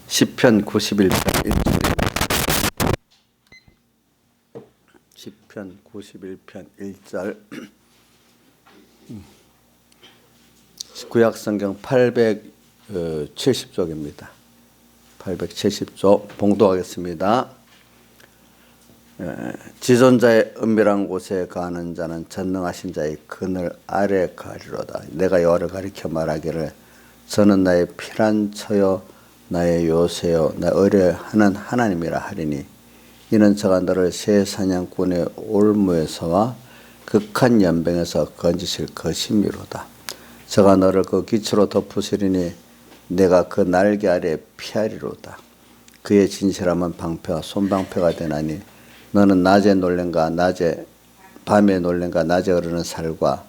시편 91편 1절입니다. 시편 91편 1절. 구약성경 870쪽입니다. 870쪽 봉독하겠습니다. 지존자의 은밀한 곳에 가는 자는 전능하신 자의 그늘 아래 가리로다. 내가 여호와를 가리켜 말하기를 저는 나의 피난처요 나의 요새요 나 의뢰하는 하나님이라 하리니 이는 저가 너를 새 사냥꾼의 올무에서와 극한 연병에서 건지실 것이미로다. 저가 너를 그 기초로 덮으시리니 내가 그 날개 아래 피하리로다. 그의 진실함은 방패와 손방패가 되나니 너는 낮에 놀랜가 밤에 놀랜가 낮에 흐르는 살과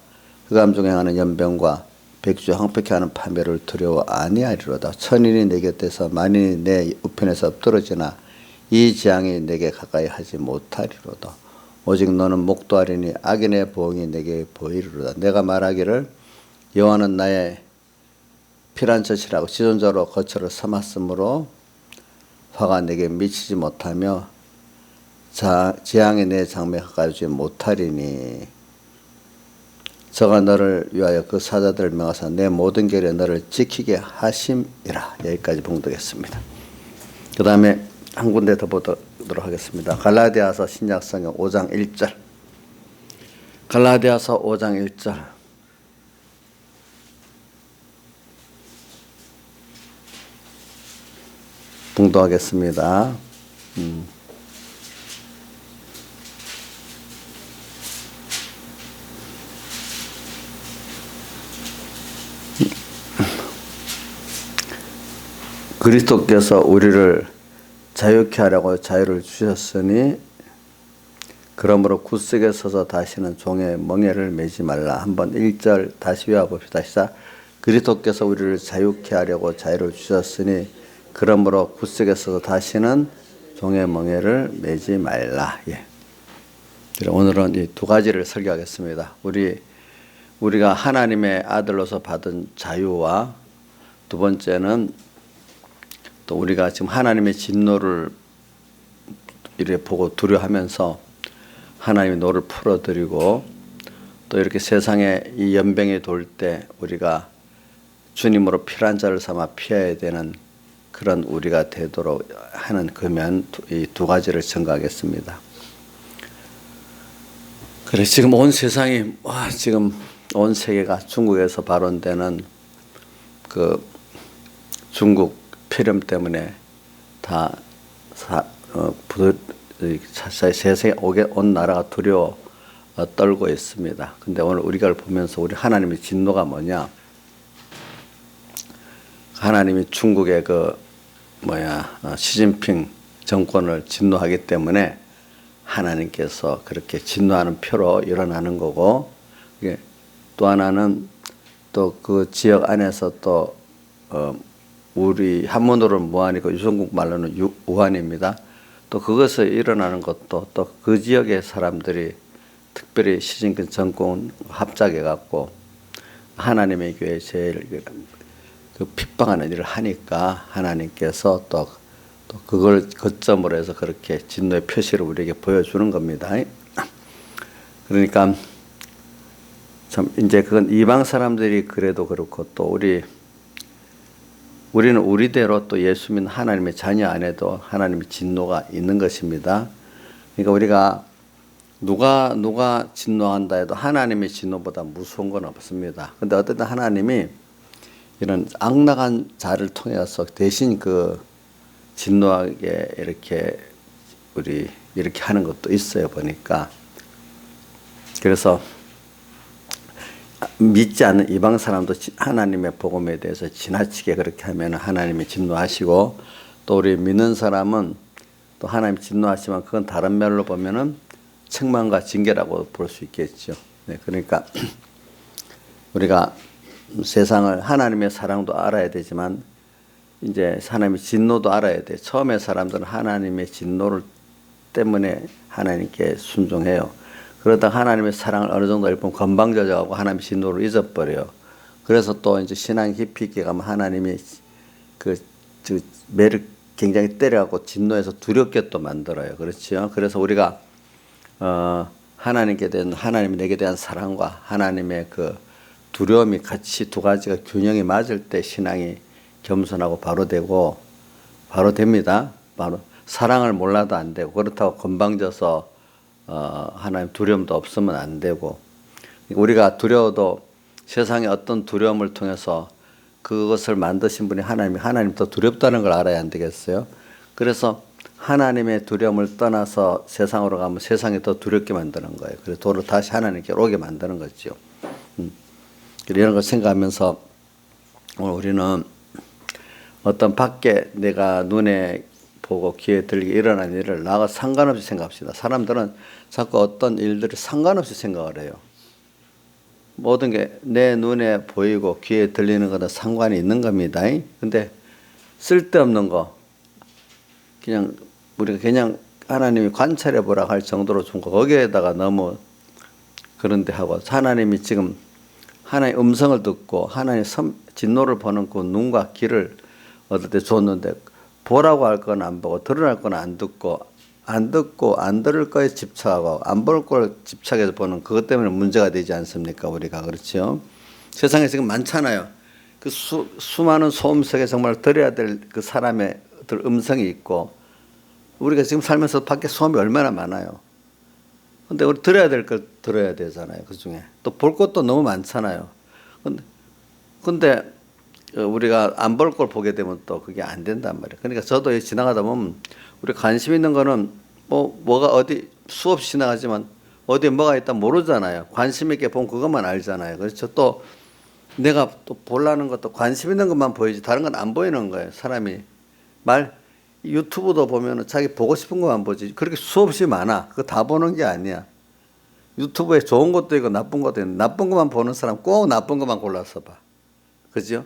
흑암 중에 하는 연병과 백주 황폐케 하는 파멸을 두려워 아니하리로다. 천인이 내 곁에서 만인이 내 우편에서 엎드러지나 이 재앙이 내게 가까이 하지 못하리로다. 오직 너는 목도하리니 악인의 보응이 내게 보이리로다. 내가 말하기를 여호와는 나의 피난처시라고 지존자로 거처를 삼았으므로 화가 내게 미치지 못하며 재앙이 내 장막에 가까이 오지 못하리니 저가 너를 위하여 그 사자들을 명하사 내 모든 길에 너를 지키게 하심이라. 여기까지 봉독했습니다. 그 다음에 한 군데 더 보도록 하겠습니다. 갈라디아서 신약성경 5장 1절. 갈라디아서 5장 1절. 봉독하겠습니다. 그리스도께서 우리를 자유케 하려고 자유를 주셨으니 그러므로 굳세게 서서 다시는 종의 멍에를 매지 말라. 한번 1절 다시 외워봅시다. 시작. 그리스도께서 우리를 자유케 하려고 자유를 주셨으니 그러므로 굳세게 서서 다시는 종의 멍에를 매지 말라. 예. 오늘은 이 두 가지를 설교하겠습니다. 우리가 하나님의 아들로서 받은 자유와 두 번째는 또 우리가 지금 하나님의 진노를 이렇게 보고 두려워하면서 하나님의 노를 풀어드리고 또 이렇게 세상에 이 연병이 돌 때 우리가 주님으로 피난처를 삼아 피해야 되는 그런 우리가 되도록 하는 그면 이 두 가지를 증거하겠습니다. 그래 지금 온 세상이 지금 온 세계가 중국에서 발원되는 그 중국 폐렴 때문에 다 세상에 온 나라가 두려워 떨고 있습니다. 근데 오늘 우리가 보면서 우리 하나님의 진노가 뭐냐? 하나님이 중국의 시진핑 정권을 진노하기 때문에 하나님께서 그렇게 진노하는 표로 일어나는 거고, 또 하나는 또 그 지역 안에서 또 우리 한문으로는 무한이고 유성국 말로는 우한입니다. 또 그것을 일어나는 것도 또 그 지역의 사람들이 특별히 시진핑 정권 합작해 갖고 하나님의 교회에 제일 그 핍박하는 일을 하니까 하나님께서 또 그걸 거점으로 해서 그렇게 진노의 표시를 우리에게 보여주는 겁니다. 그러니까 참 이제 그건 이방 사람들이 그래도 그렇고 또 우리는 우리대로 또 예수 믿는 하나님의 자녀 안에도 하나님의 진노가 있는 것입니다. 그러니까 우리가 누가 진노한다 해도 하나님의 진노보다 무서운 건 없습니다. 근데 어쨌든 하나님이 이런 악락한 자를 통해서 대신 그 진노하게 이렇게 이렇게 하는 것도 있어요, 보니까. 그래서 믿지 않는 이방 사람도 하나님의 복음에 대해서 지나치게 그렇게 하면 하나님이 진노하시고, 또 우리 믿는 사람은 또 하나님 진노하시면 그건 다른 면으로 보면은 책망과 징계라고 볼 수 있겠죠. 네, 그러니까 우리가 세상을 하나님의 사랑도 알아야 되지만 이제 하나님의 진노도 알아야 돼. 처음에 사람들은 하나님의 진노를 때문에 하나님께 순종해요. 그러다가 하나님의 사랑을 어느 정도 보면 건방져져가고 하나님의 진노를 잊어버려요. 그래서 또 이제 신앙 깊이 있게 가면 하나님이 그 매를 굉장히 때려갖고 진노해서 두렵게 또 만들어요. 그렇죠? 그래서 우리가 하나님이 내게 대한 사랑과 하나님의 그 두려움이 같이 두 가지가 균형이 맞을 때 신앙이 겸손하고 바로 되고 바로 됩니다. 바로 사랑을 몰라도 안 되고 그렇다고 건방져서 하나님 두려움도 없으면 안 되고 우리가 두려워도 세상의 어떤 두려움을 통해서 그것을 만드신 분이 하나님 더 두렵다는 걸 알아야 안 되겠어요? 그래서 하나님의 두려움을 떠나서 세상으로 가면 세상이 더 두렵게 만드는 거예요. 그래서 도로 다시 하나님께 오게 만드는 거죠. 이런 걸 생각하면서 오늘 우리는 어떤 밖에 내가 눈에 보고 귀에 들리게 일어난 일을 나와 상관없이 생각합시다. 사람들은 자꾸 어떤 일들을 상관없이 생각을 해요. 모든 게 내 눈에 보이고 귀에 들리는 것은 상관이 있는 겁니다. 근데 쓸데없는 거 그냥 우리가 그냥 하나님이 관찰해 보라고 할 정도로 준 거 거기에다가 너무 그런데 하고 하나님이 지금 하나님의 음성을 듣고 하나님의 진노를 보는 그 눈과 귀를 얻을 때 줬는데 보라고 할 건 안 보고 들으라고 건 안 듣고 안 들을 거에 집착하고 안 볼 걸 집착해서 보는 그것 때문에 문제가 되지 않습니까? 우리가 그렇죠. 세상에 지금 많잖아요. 그 수많은 소음 속에 정말 들어야 될 그 사람의 음성이 있고 우리가 지금 살면서 밖에 소음이 얼마나 많아요. 근데 우리 들어야 될 걸 들어야 되잖아요. 그 중에 또 볼 것도 너무 많잖아요. 근데 우리가 안 볼 걸 보게 되면 또 그게 안 된단 말이에요. 그러니까 저도 지나가다 보면 우리 관심 있는 거는 뭐가 어디 수없이 지나가지만 어디에 뭐가 있다 모르잖아요. 관심 있게 보면 그것만 알잖아요. 그렇죠. 또 내가 또 보려는 것도 관심 있는 것만 보이지 다른 건 안 보이는 거예요. 사람이 유튜브도 보면은 자기 보고 싶은 것만 보지 그렇게 수없이 많아. 그거 다 보는 게 아니야. 유튜브에 좋은 것도 있고 나쁜 것도 있는데 나쁜 것만 보는 사람 꼭 나쁜 것만 골라서 봐. 그죠?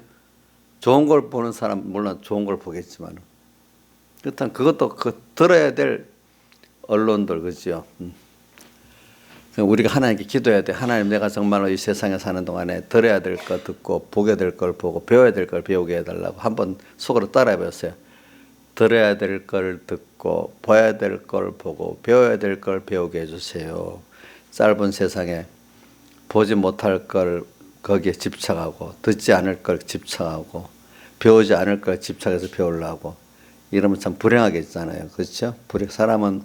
좋은 걸 보는 사람 물론 좋은 걸 보겠지만 그렇다면 그것도 들어야 될 언론들 그죠? 우리가 하나님께 기도해야 돼. 하나님 내가 정말로 이 세상에 사는 동안에 들어야 될 거 듣고 보게 될 걸 보고 배워야 될 걸 배우게 해달라고 한번 속으로 따라해 보세요. 들어야 될 걸 듣고 봐야 될 걸 보고 배워야 될 걸 배우게 해주세요. 짧은 세상에 보지 못할 걸 거기에 집착하고 듣지 않을 걸 집착하고 배우지 않을 걸 집착해서 배우려고 이러면 참 불행하겠잖아요. 그렇죠? 사람은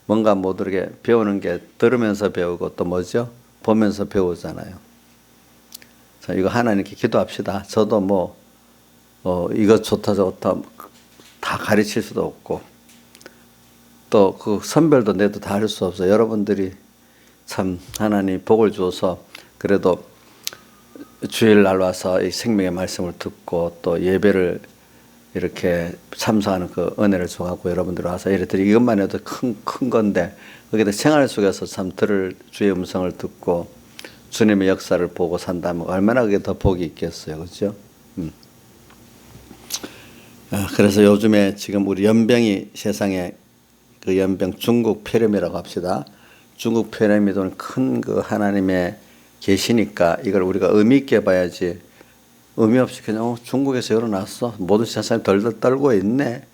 뭔가 모르게 배우는 게 들으면서 배우고 또 뭐죠? 보면서 배우잖아요. 자, 이거 하나님께 기도합시다. 저도 이거 좋다 좋다 다 가르칠 수도 없고 또 그 선별도 내도 다 할 수 없어요. 여러분들이 참 하나님 복을 주어서 그래도 주일날 와서 이 생명의 말씀을 듣고 또 예배를 이렇게 참석하는 그 은혜를 줘갖고 여러분들 와서 예배드리 이것만 해도 큰 건데 거기다 생활 속에서 참 들을 주의 음성을 듣고 주님의 역사를 보고 산다면 얼마나 그게 더 복이 있겠어요. 그렇죠? 그래서 요즘에 지금 우리 연병이 세상에 그 연병 중국 폐렴이라고 합시다. 중국 폐렴이 돈 큰 그 하나님의 계시니까 이걸 우리가 의미 있게 봐야지 의미 없이 그냥 중국에서 일어났어. 모든 세상이 덜덜 떨고 있네.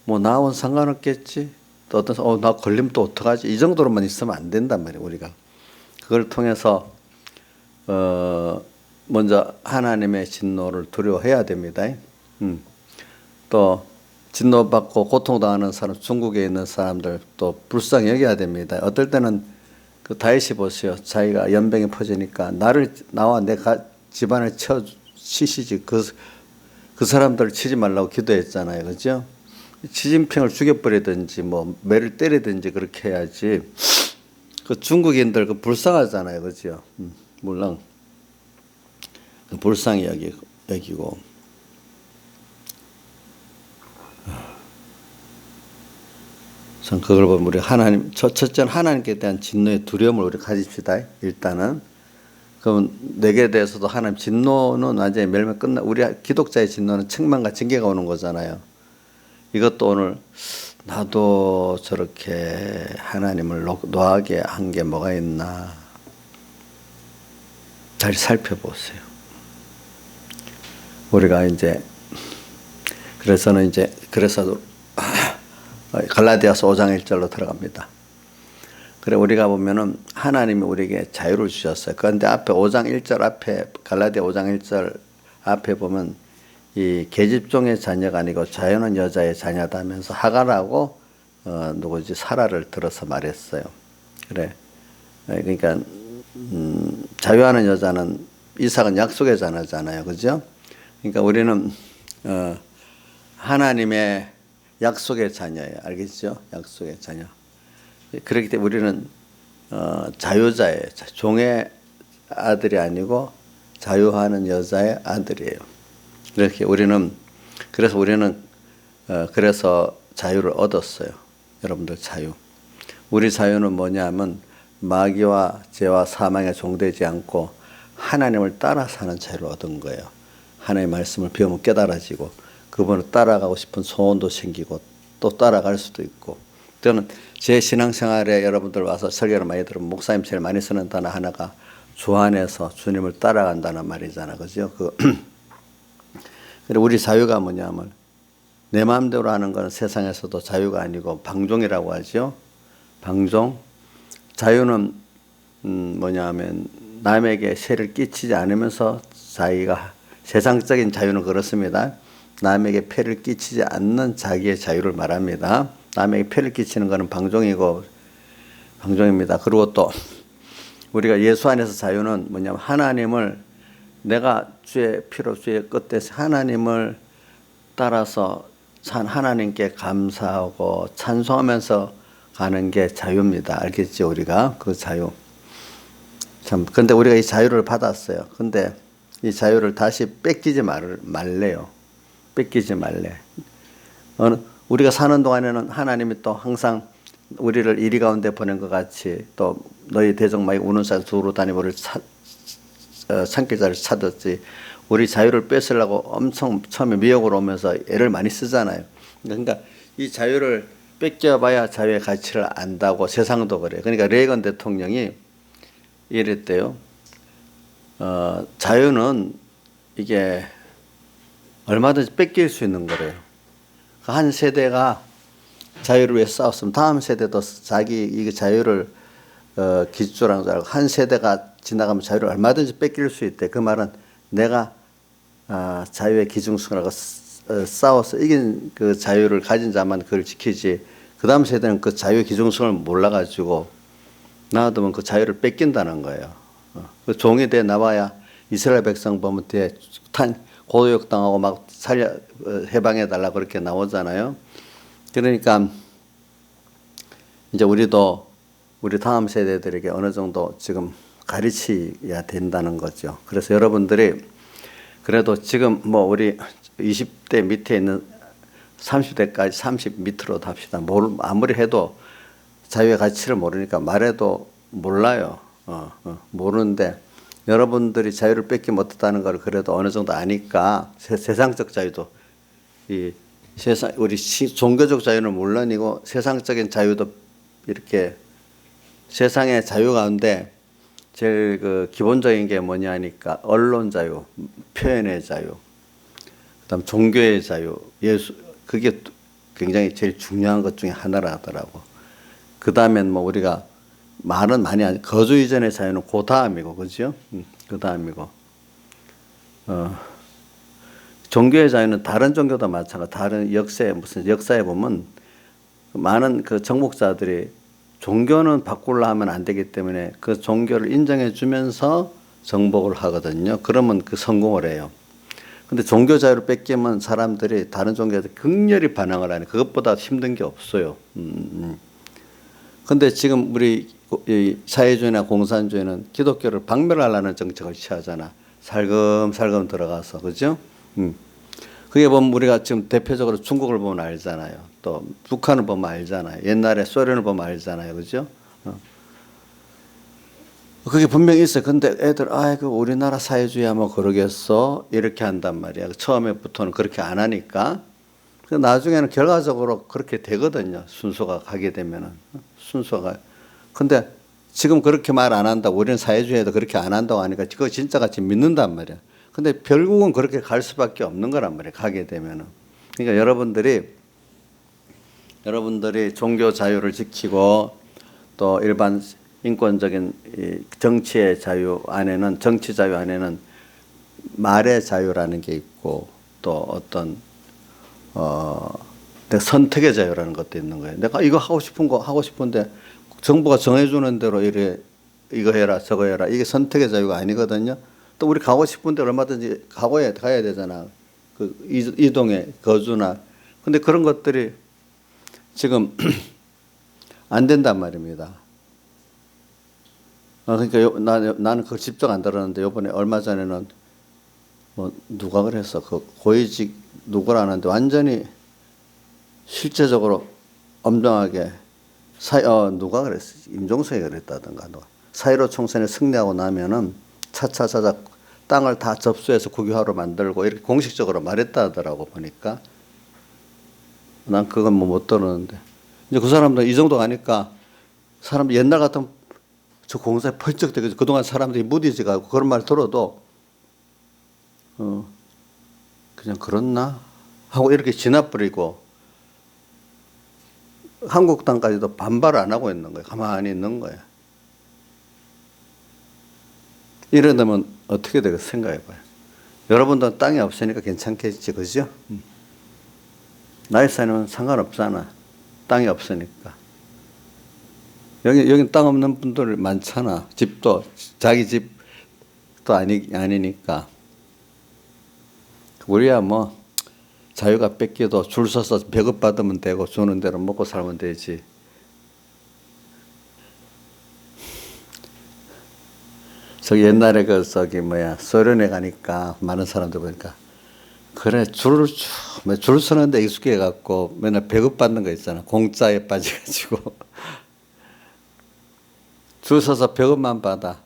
나하고는 상관없겠지. 또 어떤 나 걸리면 또 어떡하지. 이 정도로만 있으면 안 된단 말이에요. 우리가. 그걸 통해서 먼저 하나님의 진노를 두려워해야 됩니다. 또 진노받고 고통당하는 사람 중국에 있는 사람들 또 불쌍히 여겨야 됩니다. 어떨 때는 그 다윗이 보세요. 자기가 연병이 퍼지니까 나와 내 집안을 치시지 그 사람들을 치지 말라고 기도했잖아요. 그죠? 시진핑을 죽여버리든지 매를 때리든지 그렇게 해야지. 그 중국인들 불쌍하잖아요. 그죠? 물론 불쌍히 여기고 참 그걸 보면 우리 첫째는 하나님께 대한 진노의 두려움을 우리 가집시다. 일단은. 그럼 내게 대해서도 하나님 진노는 완전히 멸망 우리 기독자의 진노는 책망과 징계가 오는 거잖아요. 이것도 오늘 나도 저렇게 하나님을 노하게 한 게 뭐가 있나 잘 살펴보세요. 우리가 이제 그래서는 이제 그래서 갈라디아서 5장 1절로 들어갑니다. 그래 우리가 보면은 하나님이 우리에게 자유를 주셨어요. 그런데 앞에 5장 1절 앞에 갈라디아 5장 1절 앞에 보면 이 계집종의 자녀가 아니고 자유는 여자의 자녀다 하면서 하갈하고 누구지 사라를 들어서 말했어요. 그래 그러니까 자유하는 여자는 이삭은 약속의 자녀잖아요, 그죠? 그러니까 우리는 하나님의 약속의 자녀예요, 알겠죠? 약속의 자녀. 그렇기 때문에 우리는 자유자예요. 종의 아들이 아니고 자유하는 여자의 아들이에요. 이렇게 우리는 그래서 자유를 얻었어요. 여러분들 자유. 우리 자유는 뭐냐면 마귀와 죄와 사망에 종되지 않고 하나님을 따라 사는 자유를 얻은 거예요. 하나님의 말씀을 배우면 깨달아지고 그분을 따라가고 싶은 소원도 생기고 또 따라갈 수도 있고. 저는 제 신앙생활에 여러분들 와서 설교를 많이 들으면 목사님 제일 많이 쓰는 단어 하나가 주 안에서 주님을 따라간다는 말이잖아, 그죠? 우리 자유가 뭐냐면 내 마음대로 하는 것은 세상에서도 자유가 아니고 방종이라고 하죠. 방종. 자유는 뭐냐면 남에게 세를 끼치지 않으면서 자기가 세상적인 자유는 그렇습니다. 남에게 폐를 끼치지 않는 자기의 자유를 말합니다. 남에게 폐를 끼치는 것은 방종입니다. 그리고 또 우리가 예수 안에서 자유는 뭐냐면 하나님을 내가 주의 피로 주의 끝에서 하나님을 따라서 하나님께 감사하고 찬송하면서 가는 게 자유입니다. 알겠죠? 우리가 그 자유. 참, 근데 우리가 이 자유를 받았어요. 근데 이 자유를 다시 뺏기지 말래요. 뺏기지 말래. 우리가 사는 동안에는 하나님이 또 항상 우리를 이리 가운데 보낸 것 같이 또 너희 대적마이 우는 산 두루 다니고 우리를 산길자를 찾았지. 우리 자유를 뺏으려고 엄청 처음에 미혹으로 오면서 애를 많이 쓰잖아요. 그러니까 이 자유를 뺏겨봐야 자유의 가치를 안다고 세상도 그래요. 그러니까 레이건 대통령이 이랬대요. 자유는 이게 얼마든지 뺏길 수 있는 거래요. 한 세대가 자유를 위해 싸웠으면 다음 세대도 자기 이 자유를 기초라는 줄 알고 한 세대가 지나가면 자유를 얼마든지 뺏길 수 있대. 그 말은 내가 자유의 기중성이라고 싸워서 이긴 그 자유를 가진 자만 그걸 지키지. 그 다음 세대는 그 자유의 기중성을 몰라가지고 놔두면 그 자유를 뺏긴다는 거예요. 그 종이 돼 나와야 이스라엘 백성 보면 고도역 당하고 막 해방해 달라 그렇게 나오잖아요. 그러니까 이제 우리도 우리 다음 세대들에게 어느 정도 지금 가르쳐야 된다는 거죠. 그래서 여러분들이 그래도 지금 뭐 우리 20대 밑에 있는 30대까지 30 밑으로 합시다. 아무리 해도 자유의 가치를 모르니까 말해도 몰라요. 모르는데 여러분들이 자유를 뺏기 못했다는 걸 그래도 어느 정도 아니까 세상적 자유도 우리 종교적 자유는 물론이고 세상적인 자유도 이렇게 세상의 자유 가운데 제일 그 기본적인 게 뭐냐 하니까 언론 자유, 표현의 자유, 그다음 종교의 자유, 그게 굉장히 제일 중요한 것 중에 하나라 하더라고. 그 다음엔 뭐 우리가 말은 많이 하지. 거주 이전의 자유는 그 다음이고, 그죠? 그 다음이고. 종교의 자유는 다른 종교도 마찬가지. 다른 역사에 보면 많은 그 정복자들이 종교는 바꾸려 하면 안 되기 때문에 그 종교를 인정해 주면서 정복을 하거든요. 그러면 그 성공을 해요. 근데 종교 자유를 뺏기면 사람들이 다른 종교에 극렬히 반항을 하니 그것보다 힘든 게 없어요. 근데 지금 우리 사회주의나 공산주의는 기독교를 박멸하려는 정책을 취하잖아. 살금살금 들어가서, 그죠? 그게 보면 우리가 지금 대표적으로 중국을 보면 알잖아요. 또 북한을 보면 알잖아요. 옛날에 소련을 보면 알잖아요. 그죠? 그게 분명히 있어요. 근데 애들, 아이고, 우리나라 사회주의 하면 그러겠어? 이렇게 한단 말이야. 처음에부터는 그렇게 안 하니까. 나중에는 결과적으로 그렇게 되거든요. 순서가 가게 되면은. 순서가. 근데 지금 그렇게 말 안 한다고, 우리는 사회주의에도 그렇게 안 한다고 하니까 그거 진짜 같이 믿는단 말이야. 근데 결국은 그렇게 갈 수밖에 없는 거란 말이야. 가게 되면은. 그러니까 여러분들이 종교 자유를 지키고 또 일반 인권적인 이 정치의 자유 안에는 정치 자유 안에는 말의 자유라는 게 있고 또 어떤 내 선택의 자유라는 것도 있는 거예요. 내가 이거 하고 싶은 거 하고 싶은데 정부가 정해주는 대로 이거 해라 저거 해라 이게 선택의 자유가 아니거든요. 또 우리 가고 싶은 데 얼마든지 가야 되잖아. 그 이동의 거주나. 근데 그런 것들이 지금 안 된단 말입니다. 그러니까 나는 그걸 집중 안 들었는데 요번에 얼마 전에는 뭐 누가 그랬어. 그 고위직 누구라는데 완전히 실제적으로 엄정하게 누가 그랬어. 임종석이 그랬다던가. 사.15 총선에 승리하고 나면은 차차차차 땅을 다 접수해서 국유화로 만들고 이렇게 공식적으로 말했다 하더라고 보니까. 난 그건 뭐 못 들었는데. 이제 그 사람들 이 정도 가니까 사람 옛날 같은 저 공사에 펄쩍 되고 그동안 사람들이 무디지가고 그런 말 들어도 그냥 그렇나 하고 이렇게 지나버리고 한국당까지도 반발을 안 하고 있는 거예요. 가만히 있는 거예요. 이러다면 어떻게 되겠어 생각해봐요. 여러분들은 땅이 없으니까 괜찮겠지, 그죠? 나이 사이는 상관없잖아. 땅이 없으니까. 여기 땅 없는 분들 많잖아. 집도 자기 집도 아니니까. 우리야 뭐 자유가 뺏기도 줄 서서 배급받으면 되고 주는 대로 먹고 살면 되지. 저기 옛날에 소련에 가니까 많은 사람들 보니까 그래 줄 서는데 익숙해 갖고 맨날 배급받는 거 있잖아. 공짜에 빠져가지고 줄 서서 배급만 받아.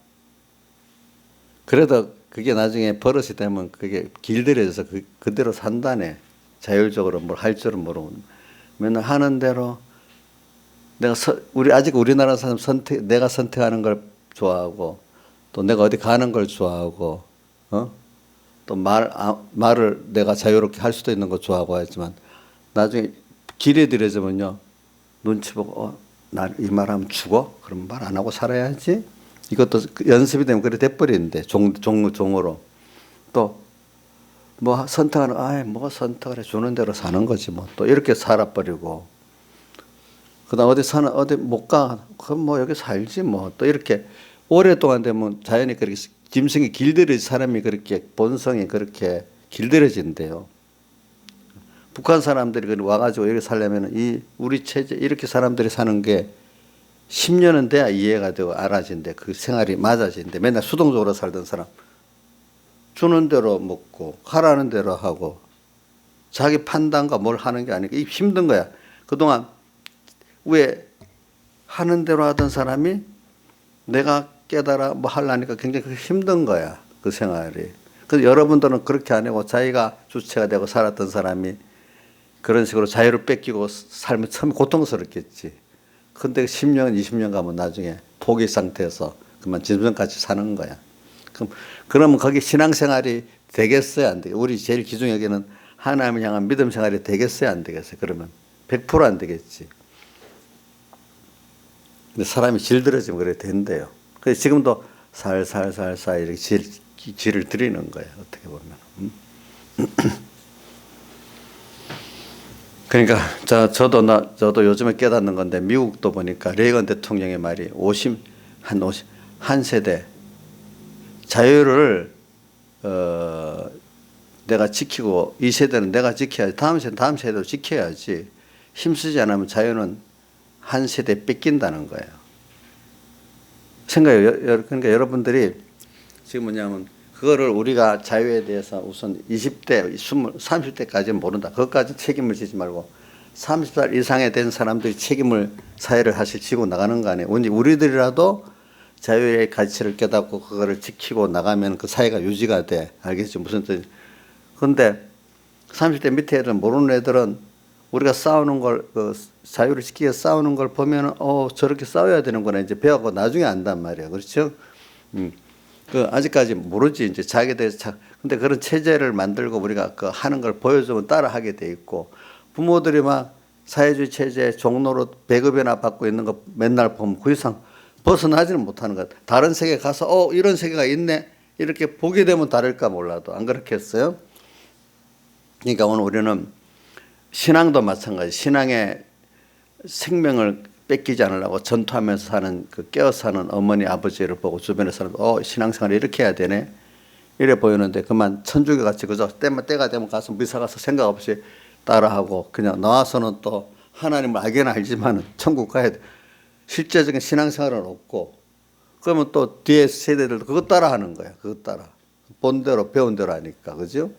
그래도 그게 나중에 버릇이 되면 그게 길들여져서 그대로 산다네. 자율적으로 뭘 할 줄은 모르고 맨날 하는 대로 아직 우리나라 사람 내가 선택하는 걸 좋아하고 또 내가 어디 가는 걸 좋아하고 또 말을 내가 자유롭게 할 수도 있는 거 좋아하고 하지만 나중에 길에 들여지면요 눈치 보고 나 이 말하면 죽어? 그럼 말 안 하고 살아야지. 이것도 연습이 되면 그래 돼버리는데 종으로 또 뭐 선택하는 뭐가 선택을 해 주는 대로 사는 거지 뭐 또 이렇게 살아버리고 그다음 어디 못 가 그럼 뭐 여기 살지 뭐 또 이렇게 오랫동안 되면 자연히 그렇게 짐승이 길들여진 사람이 그렇게 본성이 그렇게 길들여진대요. 북한 사람들이 와가지고 이렇게 살려면 우리 체제 이렇게 사람들이 사는 게 10년은 돼야 이해가 되고 알아진대. 그 생활이 맞아진대. 맨날 수동적으로 살던 사람 주는 대로 먹고 하라는 대로 하고 자기 판단과 뭘 하는 게 아니고 힘든 거야. 그동안 왜 하는 대로 하던 사람이 내가 깨달아 뭐 하려니까 굉장히 힘든 거야. 그 생활이. 그래서 여러분들은 그렇게 안 하고 자기가 주체가 되고 살았던 사람이 그런 식으로 자유를 뺏기고 살면 처음에 고통스럽겠지. 근데 10년, 20년 가면 나중에 포기 상태에서 그만 짐승같이 사는 거야. 그러면 거기 신앙생활이 되겠어요? 안 되겠어요? 우리 제일 기중에게는 하나님을 향한 믿음 생활이 되겠어요? 안 되겠어요? 그러면 100% 안 되겠지. 근데 사람이 질들어지면 그래 된대요. 그래서 지금도 살살살살 이렇게 질을 드리는 거예요. 어떻게 보면. 그러니까 저도 요즘에 깨닫는 건데 미국도 보니까 레이건 대통령의 말이 한 세대 자유를 내가 지키고 이 세대는 내가 지켜야지 다음 세대도 지켜야지 힘쓰지 않으면 자유는 한 세대 뺏긴다는 거예요. 그러니까 여러분들이 지금 뭐냐면 그거를 우리가 자유에 대해서 우선 20대, 30대까지는 모른다. 그것까지 책임을 지지 말고 30살 이상에 된 사람들이 책임을 사회를 사실 지고 나가는 거 아니에요. 우리들이라도 자유의 가치를 깨닫고 그거를 지키고 나가면 그 사회가 유지가 돼. 알겠죠? 무슨 뜻인지. 그런데 30대 밑에 애들은 모르는 애들은 우리가 싸우는 걸, 자유를 지키기 위해 싸우는 걸 보면 저렇게 싸워야 되는구나. 이제 배워고 나중에 안단 말이에요. 그렇죠? 아직까지 모르지. 이제 자기에 대해서 근데 그런 체제를 만들고 우리가 그 하는 걸 보여주면 따라하게 돼 있고, 부모들이 막 사회주의 체제 종로로 배급이나 받고 있는 거 맨날 보면 그 이상 벗어나지는 못하는 것 같아요. 다른 세계 가서 이런 세계가 있네 이렇게 보게 되면 다를까 몰라도 안 그렇겠어요? 그러니까 오늘 우리는 신앙도 마찬가지. 신앙의 생명을 뺏기지 않으려고 전투하면서 사는 그 깨어 사는 어머니 아버지를 보고 주변에 사람 신앙생활을 이렇게 해야 되네 이래 보이는데 그만 천주교 같이 그저 때가 되면 가서 미사 가서 생각 없이 따라하고 그냥 나와서는 또 하나님을 알긴 알지만 천국 가야 돼. 실제적인 신앙생활은 없고 그러면 또 뒤에 세대들도 그것 따라하는 거야. 그것 따라 본 대로 배운 대로 하니까 그죠?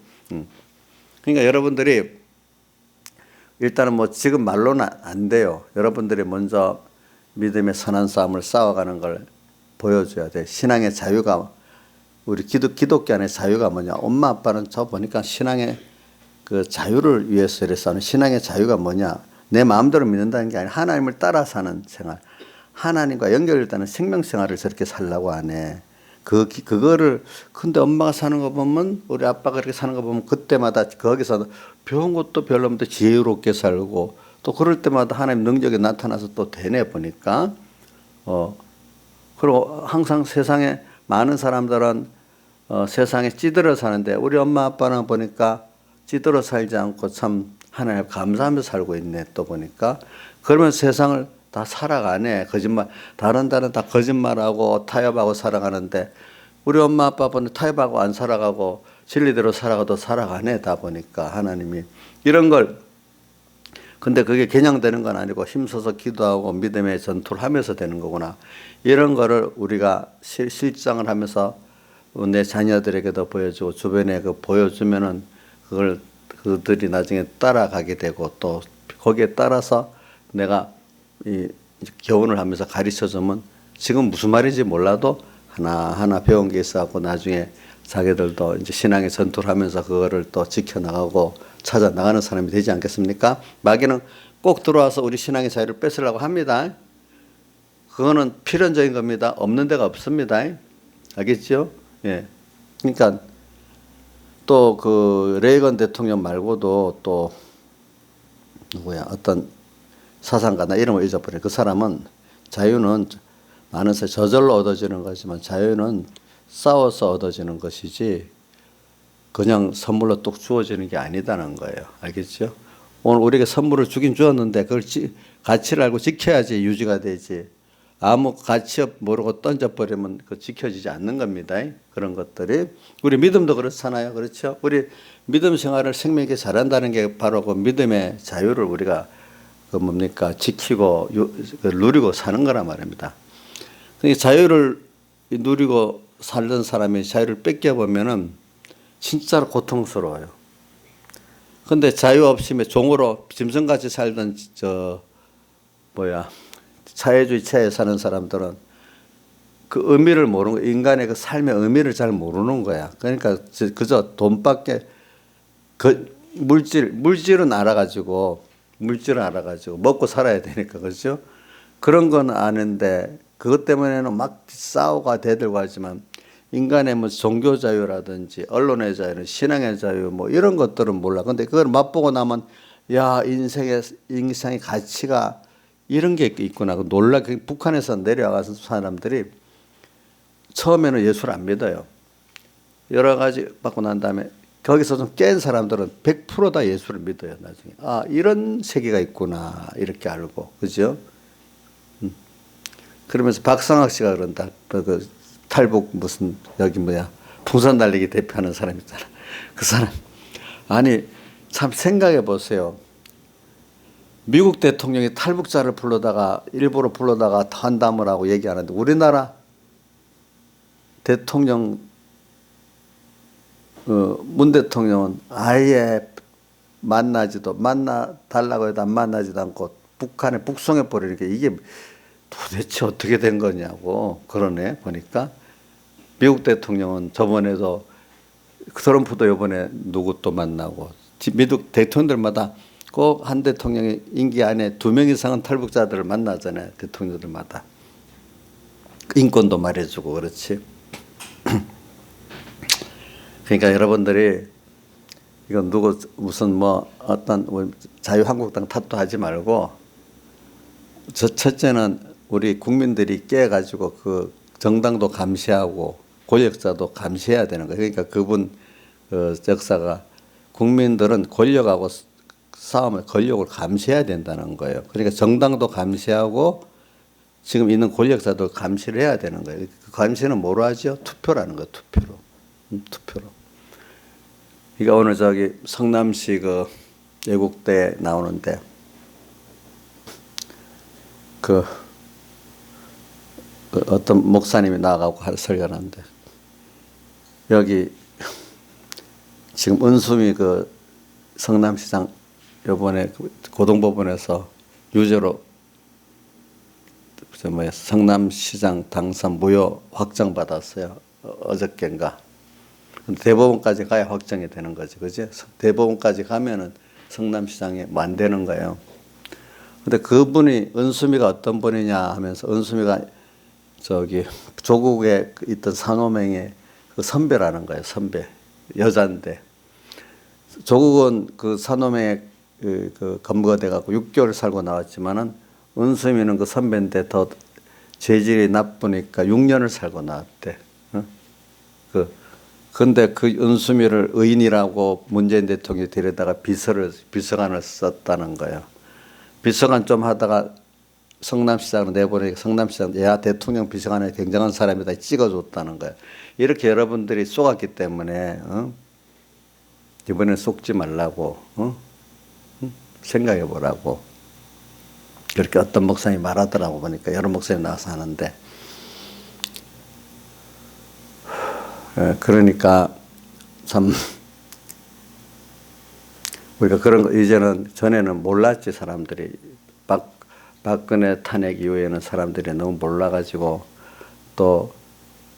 그러니까 여러분들이 일단은 뭐 지금 말로는 안 돼요. 여러분들이 먼저 믿음의 선한 싸움을 싸워가는 걸 보여줘야 돼. 신앙의 자유가 우리 기독교 안에 자유가 뭐냐? 엄마 아빠는 저 보니까 신앙의 그 자유를 위해서 이래서 하는 신앙의 자유가 뭐냐? 내 마음대로 믿는다는 게 아니라 하나님을 따라 사는 생활. 하나님과 연결되는 생명생활을 저렇게 살라고 하네. 그거를 근데 엄마가 사는 거 보면 우리 아빠가 그렇게 사는 거 보면 그때마다 거기서 배운 것도 별로 없는데 지혜롭게 살고 또 그럴 때마다 하나님 능력이 나타나서 또 되네 보니까 그리고 항상 세상에 많은 사람들은 세상에 찌들어 사는데 우리 엄마 아빠는 보니까 찌들어 살지 않고 참 하나님 감사하면서 살고 있네 또 보니까 그러면 세상을 다 살아가네. 거짓말 다른 다 거짓말하고 타협하고 살아가는데 우리 엄마 아빠는 타협하고 안 살아가고 진리대로 살아가도 살아가네. 다 보니까 하나님이 이런 걸 근데 그게 그냥 되는 건 아니고 힘써서 기도하고 믿음의 전투를 하면서 되는 거구나. 이런 거를 우리가 실장을 하면서 내 자녀들에게도 보여주고 주변에 그 보여주면은 그걸 그들이 나중에 따라가게 되고 또 거기에 따라서 내가 이 교훈을 하면서 가르쳐주면 지금 무슨 말인지 몰라도 하나하나 배운 게 있어갖고 나중에 자기들도 이제 신앙의 전투를 하면서 그거를 또 지켜나가고 찾아나가는 사람이 되지 않겠습니까? 마귀는 꼭 들어와서 우리 신앙의 자유를 뺏으려고 합니다. 그거는 필연적인 겁니다. 없는 데가 없습니다. 알겠죠? 예. 그러니까 또 그 레이건 대통령 말고도 또 누구야 어떤 사상가 나 이름을 잊어버려. 그 사람은 자유는 많은 사 저절로 얻어지는 거지만 자유는 싸워서 얻어지는 것이지 그냥 선물로 뚝 주어지는 게 아니다는 거예요. 알겠죠? 오늘 우리에게 선물을 주긴 주었는데 그걸 가치를 알고 지켜야지 유지가 되지. 아무 가치 모르고 던져버리면 그 지켜지지 않는 겁니다. 그런 것들이. 우리 믿음도 그렇잖아요. 그렇죠? 우리 믿음 생활을 생명 있게 잘한다는 게 바로 그 믿음의 자유를 우리가 그 뭡니까? 지키고 누리고 사는 거란 말입니다. 그러니까 자유를 누리고 살던 사람이 자유를 뺏겨보면은 진짜로 고통스러워요. 근데 자유 없이 종으로 짐승같이 살던 사회주의 체에 사는 사람들은 그 의미를 모르는 거야. 인간의 그 삶의 의미를 잘 모르는 거야. 그러니까 그저 돈밖에 물질은 알아가지고 먹고 살아야 되니까 그렇죠. 그런 건 아는데 그것 때문에는 막 싸우고 대들고 하지만 인간의 뭐 종교 자유라든지 언론의 자유, 신앙의 자유 뭐 이런 것들은 몰라. 근데 그걸 맛보고 나면 야 인생의 가치가 이런 게 있구나. 놀라. 북한에서 내려와서 사람들이 처음에는 예수를 안 믿어요. 여러 가지 받고 난 다음에 거기서 좀 깬 사람들은 100% 다 예수를 믿어요. 나중에 이런 세계가 있구나 이렇게 알고 그죠? 그러면서 박상학 씨가 그런다. 그 탈북 무슨 여기 풍선 날리기 대표하는 사람 있잖아. 그 사람 아니 참 생각해 보세요. 미국 대통령이 탈북자를 일부러 불러다가 탄담을 하고 얘기하는데 우리나라 대통령 문 대통령은 아예 만나달라고 해도 안 만나지도 않고 북한에 북송해 버리니까 이게 도대체 어떻게 된 거냐고 그러네 보니까. 미국 대통령은 저번에도 트럼프도 이번에 누구 또 만나고 미국 대통령들마다 꼭 한 대통령의 임기 안에 2명 이상은 탈북자들을 만나잖아요. 대통령들마다. 인권도 말해주고 그렇지. 그러니까 여러분들이 이건 누구 무슨 뭐 어떤 자유한국당 탓도 하지 말고 첫째는 우리 국민들이 깨가지고 그 정당도 감시하고 권력자도 감시해야 되는 거예요. 그러니까 그분 역사가 국민들은 권력하고 싸움을 권력을 감시해야 된다는 거예요. 그러니까 정당도 감시하고 지금 있는 권력자도 감시를 해야 되는 거예요. 그 감시는 뭐로 하죠? 투표라는 거예요. 투표로. 투표로. 그러니까 오늘 저기 성남시 그 예국대 나오는데 그 어떤 목사님이 나가고 설교하는데 여기 지금 은수미 그 성남시장 요번에 고등법원에서 유죄로 성남시장 당선 무효 확정받았어요. 어저께인가. 대법원까지 가야 확정이 되는 거지, 그지? 대법원까지 가면은 성남시장이 안 되는 거예요. 근데 그분이 은수미가 어떤 분이냐 하면서 은수미가 저기 조국에 있던 산호맹의 그 선배라는 거예요. 선배. 여자인데. 조국은 그 산호맹에 그 검거가 돼갖고 6개월 살고 나왔지만은 은수미는 그 선배인데 더 죄질이 나쁘니까 6년을 살고 나왔대. 근데 그 은수미를 의인이라고 문재인 대통령이 데려다가 비서관을 썼다는 거예요. 비서관 좀 하다가 성남시장으로 내보내니까 성남시장 야 대통령 비서관에 굉장한 사람이다 찍어줬다는 거예요. 이렇게 여러분들이 쏘았기 때문에 이번엔 속지 말라고 생각해 보라고 그렇게 어떤 목사님이 말하더라고. 보니까 여러 목사님이 나와서 하는데 그러니까 참 우리가 그런 거 이제는 전에는 몰랐지. 사람들이 박근혜 탄핵 이후에는 사람들이 너무 몰라가지고 또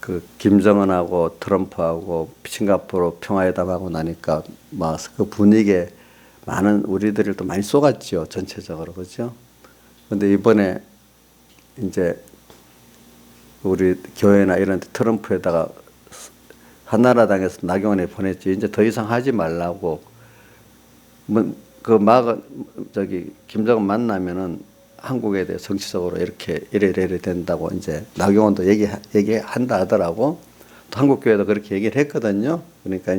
그 김정은하고 트럼프하고 싱가포르 평화회담하고 나니까 막 그 분위기에 많은 우리들을 또 많이 쏘갔지요. 전체적으로. 그죠? 근데 이번에 이제 우리 교회나 이런 데 트럼프에다가 한나라당에서 나경원에 보냈지. 이제 더 이상 하지 말라고. 저기 김정은 만나면은 한국에 대해 정치적으로 이래 된다고 이제 나경원도 얘기한다 하더라고. 또 한국교회도 그렇게 얘기를 했거든요. 그러니까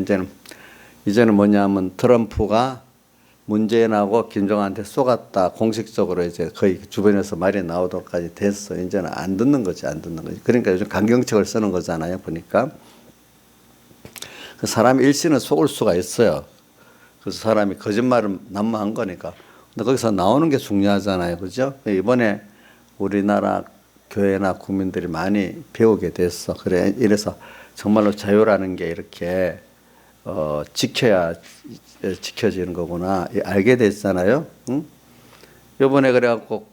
이제는 뭐냐면 트럼프가 문재인하고 김정은한테 쏘갔다. 공식적으로 이제 거의 주변에서 말이 나오도록까지 됐어. 이제는 안 듣는 거지. 그러니까 요즘 강경책을 쓰는 거잖아요. 보니까. 그 사람 일신은 속을 수가 있어요. 그래서 사람이 거짓말은 난무한 거니까. 근데 거기서 나오는 게 중요하잖아요. 그죠? 이번에 우리나라 교회나 국민들이 많이 배우게 됐어. 그래, 이래서 정말로 자유라는 게 이렇게, 지켜야 지켜지는 거구나. 알게 됐잖아요. 응? 요번에 그래갖고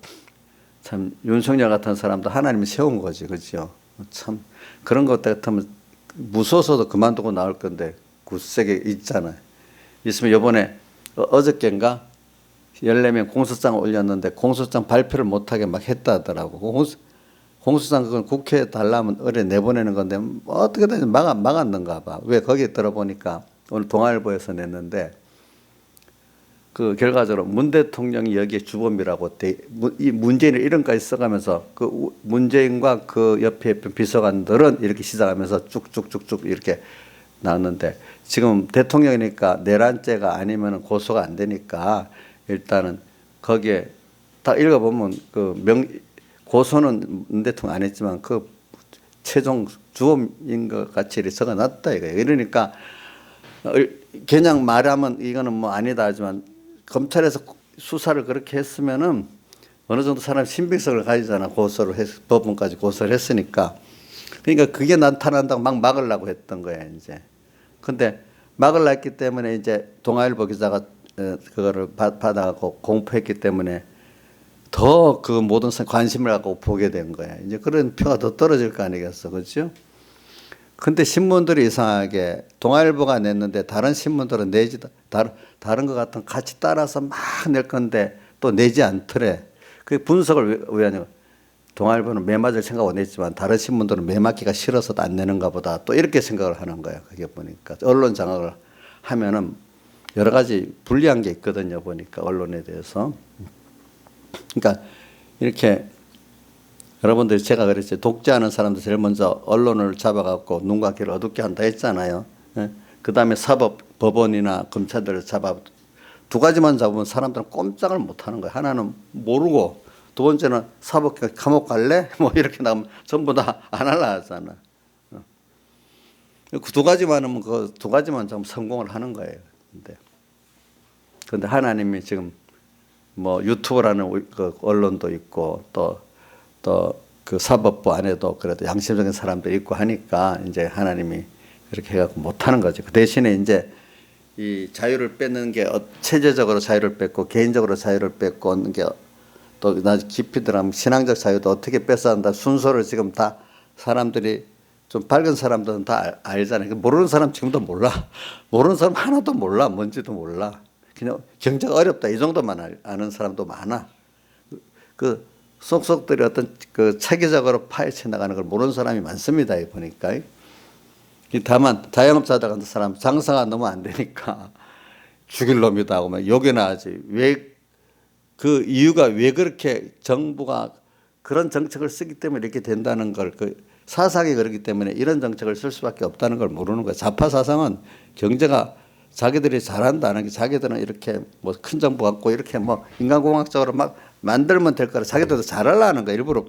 참 윤석열 같은 사람도 하나님이 세운 거지. 그죠? 참 그런 것 같으면 무서워서도 그만두고 나올 건데 굳세게 있잖아요. 있으면 요번에 어저께인가 14명 공소장 올렸는데 공소장 발표를 못하게 막 했다 하더라고. 공소장 그건 국회에 달라면 어제 내보내는 건데 어떻게든 막았는가 봐. 왜 거기에 들어보니까 오늘 동아일보에서 냈는데 그 결과적으로 문 대통령이 여기에 주범이라고 이 문재인의 이름까지 써가면서 그 문재인과 그 옆에 비서관들은 이렇게 시작하면서 쭉쭉쭉쭉 이렇게 나왔는데 지금 대통령이니까 내란죄가 아니면 고소가 안 되니까 일단은 거기에 다 읽어보면 고소는 문 대통령 안 했지만 그 최종 주범인 것 같이 적어놨다 이거예요. 이러니까 그냥 말하면 이거는 뭐 아니다 하지만 검찰에서 수사를 그렇게 했으면은 어느 정도 사람 신빙성을 가지잖아. 법원까지 고소를 했으니까. 그러니까 그게 나타난다고 막 막으려고 했던 거예요, 이제. 근데 막으려 했기 때문에 이제 동아일보 기자가 그거를 받아갖고 공포했기 때문에 더 그 모든 관심을 갖고 보게 된 거야. 이제 그런 표가 더 떨어질 거 아니겠어. 그렇죠? 근데 신문들이 이상하게 동아일보가 냈는데 다른 신문들은 다른 것 같은 같이 따라서 막 낼 건데 또 내지 않더래. 그 분석을 왜 하냐고. 동아일보는 매 맞을 생각 안 했지만 다른 신문들은 매 맞기가 싫어서도 안 내는가 보다 또 이렇게 생각을 하는 거예요. 그게 보니까 언론 장악을 하면은 여러 가지 불리한 게 있거든요. 보니까 언론에 대해서. 그러니까 이렇게 여러분들이 제가 그랬죠. 독재하는 사람들 제일 먼저 언론을 잡아갖고 눈과 귀를 어둡게 한다 했잖아요. 그 다음에 사법, 법원이나 검찰들을 잡아 두 가지만 잡으면 사람들은 꼼짝을 못 하는 거예요. 하나는 모르고 두 번째는 사법 감옥 갈래? 뭐 이렇게 나오면 전부 다 안 할라 하잖아. 그 두 가지만 하면 그 두 가지만 좀 성공을 하는 거예요. 근데 하나님이 지금 뭐 유튜브라는 그 언론도 있고 또 그 사법부 안에도 그래도 양심적인 사람도 있고 하니까 이제 하나님이 그렇게 해갖고 못 하는 거죠. 그 대신에 이제 이 자유를 뺏는 게 체제적으로 자유를 뺏고 개인적으로 자유를 뺏고 게 또 나중에 깊이 들어가면 신앙적 자유도 어떻게 뺏어야 한다 순서를 지금 다 사람들이 좀 밝은 사람들은 다 알잖아요. 모르는 사람 지금도 몰라. 모르는 사람 하나도 몰라. 뭔지도 몰라. 그냥 경제가 어렵다 이 정도만 아는 사람도 많아. 그 속속들이 어떤 그 체계적으로 파헤쳐 나가는 걸 모르는 사람이 많습니다. 보니까. 다만 자영업자들 같은 사람 장사가 너무 안 되니까 죽일 놈이다 하고 막 욕이나 하지. 왜 그 이유가 왜 그렇게 정부가 그런 정책을 쓰기 때문에 이렇게 된다는 걸 그 사상이 그렇기 때문에 이런 정책을 쓸 수밖에 없다는 걸 모르는 거예요. 좌파 사상은 경제가 자기들이 잘한다는 게 자기들은 이렇게 뭐 큰 정부 갖고 이렇게 뭐 인간공학적으로 막 만들면 될 거라 자기들도 잘하려는 거예요. 일부러.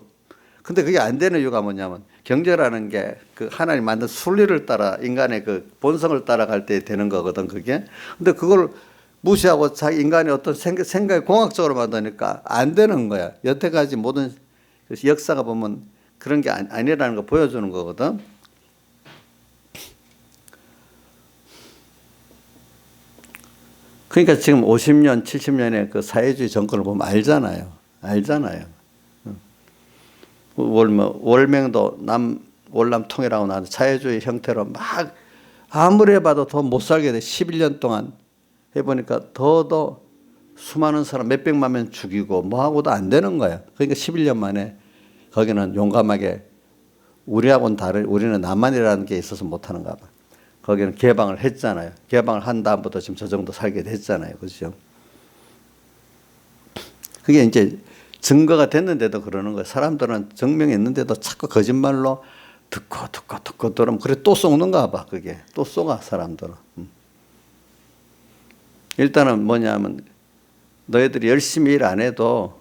근데 그게 안 되는 이유가 뭐냐면 경제라는 게 그 하나님 만든 순리를 따라 인간의 그 본성을 따라갈 때 되는 거거든 그게. 근데 그걸 무시하고 자기 인간의 어떤 생각이 공학적으로 만드니까 안 되는 거야. 여태까지 모든 역사가 보면 그런 게 아니라는 거 보여주는 거거든. 그러니까 지금 50년, 70년의 그 사회주의 정권을 보면 알잖아요. 월명도 월남 통일하고 나서 사회주의 형태로 막 아무리 해봐도 더 못 살게 돼. 11년 동안 해보니까 더 수많은 사람 몇백만 명 죽이고 뭐 하고도 안 되는 거야. 그러니까 11년 만에 거기는 용감하게 우리하고는 다른 우리는 남한이라는 게 있어서 못하는가 봐. 거기는 개방을 했잖아요. 개방을 한 다음부터 지금 저 정도 살게 됐잖아요. 그렇죠? 그게 이제 증거가 됐는데도 그러는 거예요. 사람들은 증명이 있는데도 자꾸 거짓말로 듣고 들으면 그래 또 속는가 봐. 그게 또 속아 사람들은. 일단은 뭐냐면 너희들이 열심히 일 안 해도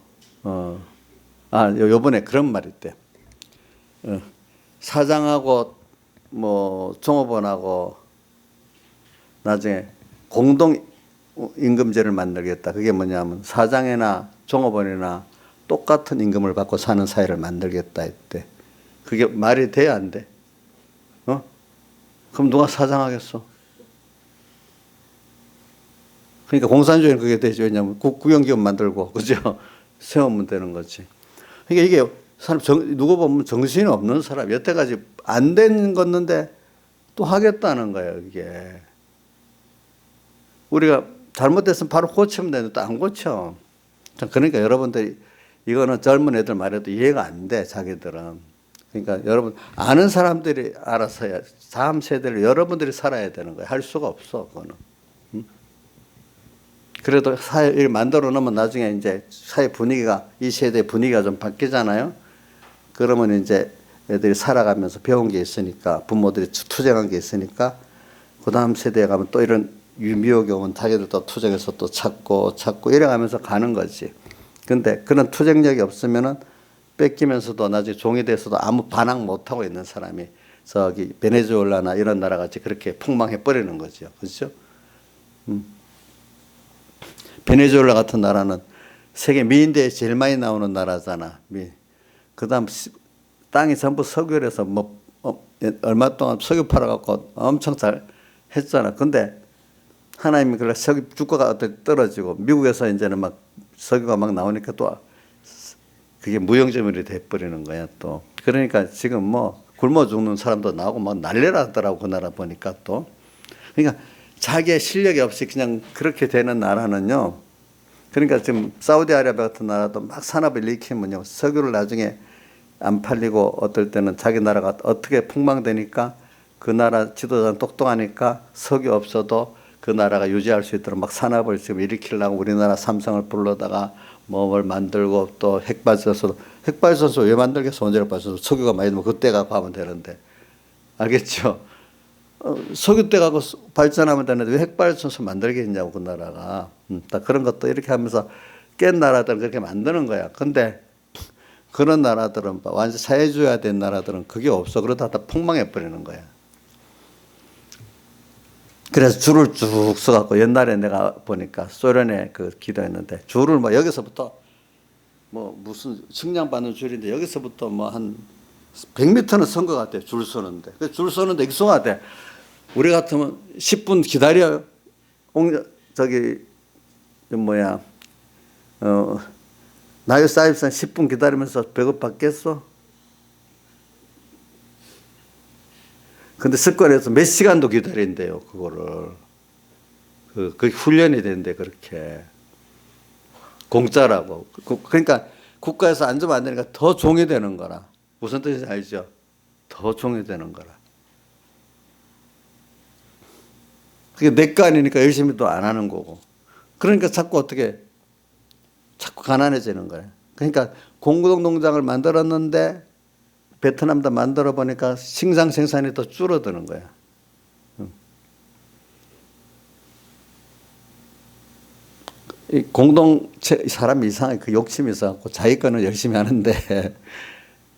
요번에 그런 말이 있대. 사장하고 뭐 종업원하고 나중에 공동 임금제를 만들겠다. 그게 뭐냐면 사장이나 종업원이나 똑같은 임금을 받고 사는 사회를 만들겠다 했대. 그게 말이 돼야 안 돼? 그럼 누가 사장하겠어? 그러니까 공산주의는 그게 되죠. 왜냐하면 국영기업 만들고 그죠? 세우면 되는 거지. 그러니까 이게 사람 누구 보면 정신이 없는 사람 여태까지 안 된 건데 또 하겠다는 거예요. 이게 우리가 잘못됐으면 바로 고치면 되는데 또 안 고쳐. 그러니까 여러분들이 이거는 젊은 애들 말해도 이해가 안 돼. 자기들은. 그러니까 여러분 아는 사람들이 알아서야 다음 세대를 여러분들이 살아야 되는 거예요. 할 수가 없어. 그거는. 그래도 사회를 만들어 놓으면 나중에 이제 사회 분위기가 이 세대 분위기가 좀 바뀌잖아요. 그러면 이제 애들이 살아가면서 배운 게 있으니까 부모들이 투쟁한 게 있으니까 그 다음 세대에 가면 또 이런 유미옥이 오면 자기들도 투쟁해서 또 찾고 이래가면서 가는 거지. 근데 그런 투쟁력이 없으면은 뺏기면서도 나중에 종이 돼서도 아무 반항 못하고 있는 사람이 저기 베네수엘라나 이런 나라 같이 그렇게 폭망해 버리는 거죠. 그렇죠? 베네수엘라 같은 나라는 세계 미인대에 제일 많이 나오는 나라잖아. 그 다음 땅이 전부 석유라서 뭐 얼마 동안 석유 팔아갖고 엄청 잘 했잖아. 근데 하나님이 그래 석유 주가가 떨어지고 미국에서 이제는 막 석유가 막 나오니까 또 그게 무용지물이 돼버리는 거야 또. 그러니까 지금 뭐 굶어 죽는 사람도 나오고 막 난리나더라고 그 나라 보니까 또. 그러니까 자기의 실력이 없이 그냥 그렇게 되는 나라는요. 그러니까 지금 사우디아라비아 같은 나라도 막 산업을 일으키면요. 석유를 나중에 안 팔리고 어떨 때는 자기 나라가 어떻게 폭망되니까 그 나라 지도자는 똑똑하니까 석유 없어도 그 나라가 유지할 수 있도록 막 산업을 지금 일으키려고 우리나라 삼성을 불러다가 뭘 만들고 또 핵발전소 왜 만들겠어? 원자력 발전소 석유가 많이 되면 그때 가고 하면 되는데 알겠죠? 석유 때 가고 발전하면 되는데 왜 핵발전소 만들겠냐고 그 나라가 딱 그런 것도 이렇게 하면서 깬 나라들은 그렇게 만드는 거야. 근데 그런 나라들은 완전 사회주의화 된 나라들은 그게 없어. 그러다 다 폭망해 버리는 거야. 그래서 줄을 쭉 서갖고 옛날에 내가 보니까 소련에 그 기도했는데 줄을 뭐 여기서부터 뭐 무슨 식량 받는 줄인데 여기서부터 뭐 한 100m는 선 것 같아요. 줄 서는데. 줄 서는데 익숙하대. 우리 같으면 10분 기다려요. 저기 나이 사입선 10분 기다리면서 배고팠겠어? 근데 습관에서 몇 시간도 기다린대요, 그거를. 그게 훈련이 된대, 그렇게. 공짜라고. 그러니까 국가에서 안 주면 안 되니까 더 종이 되는 거라. 무슨 뜻인지 알죠? 더 종이 되는 거라. 그게 내 거 아니니까 열심히 또 안 하는 거고. 그러니까 자꾸 가난해지는 거예요. 그러니까 공동 농장을 만들었는데 베트남도 만들어 보니까 식량 생산이 더 줄어드는 거야. 이 공동체 사람이 이상해. 그 욕심이 있어갖고 자기 거는 열심히 하는데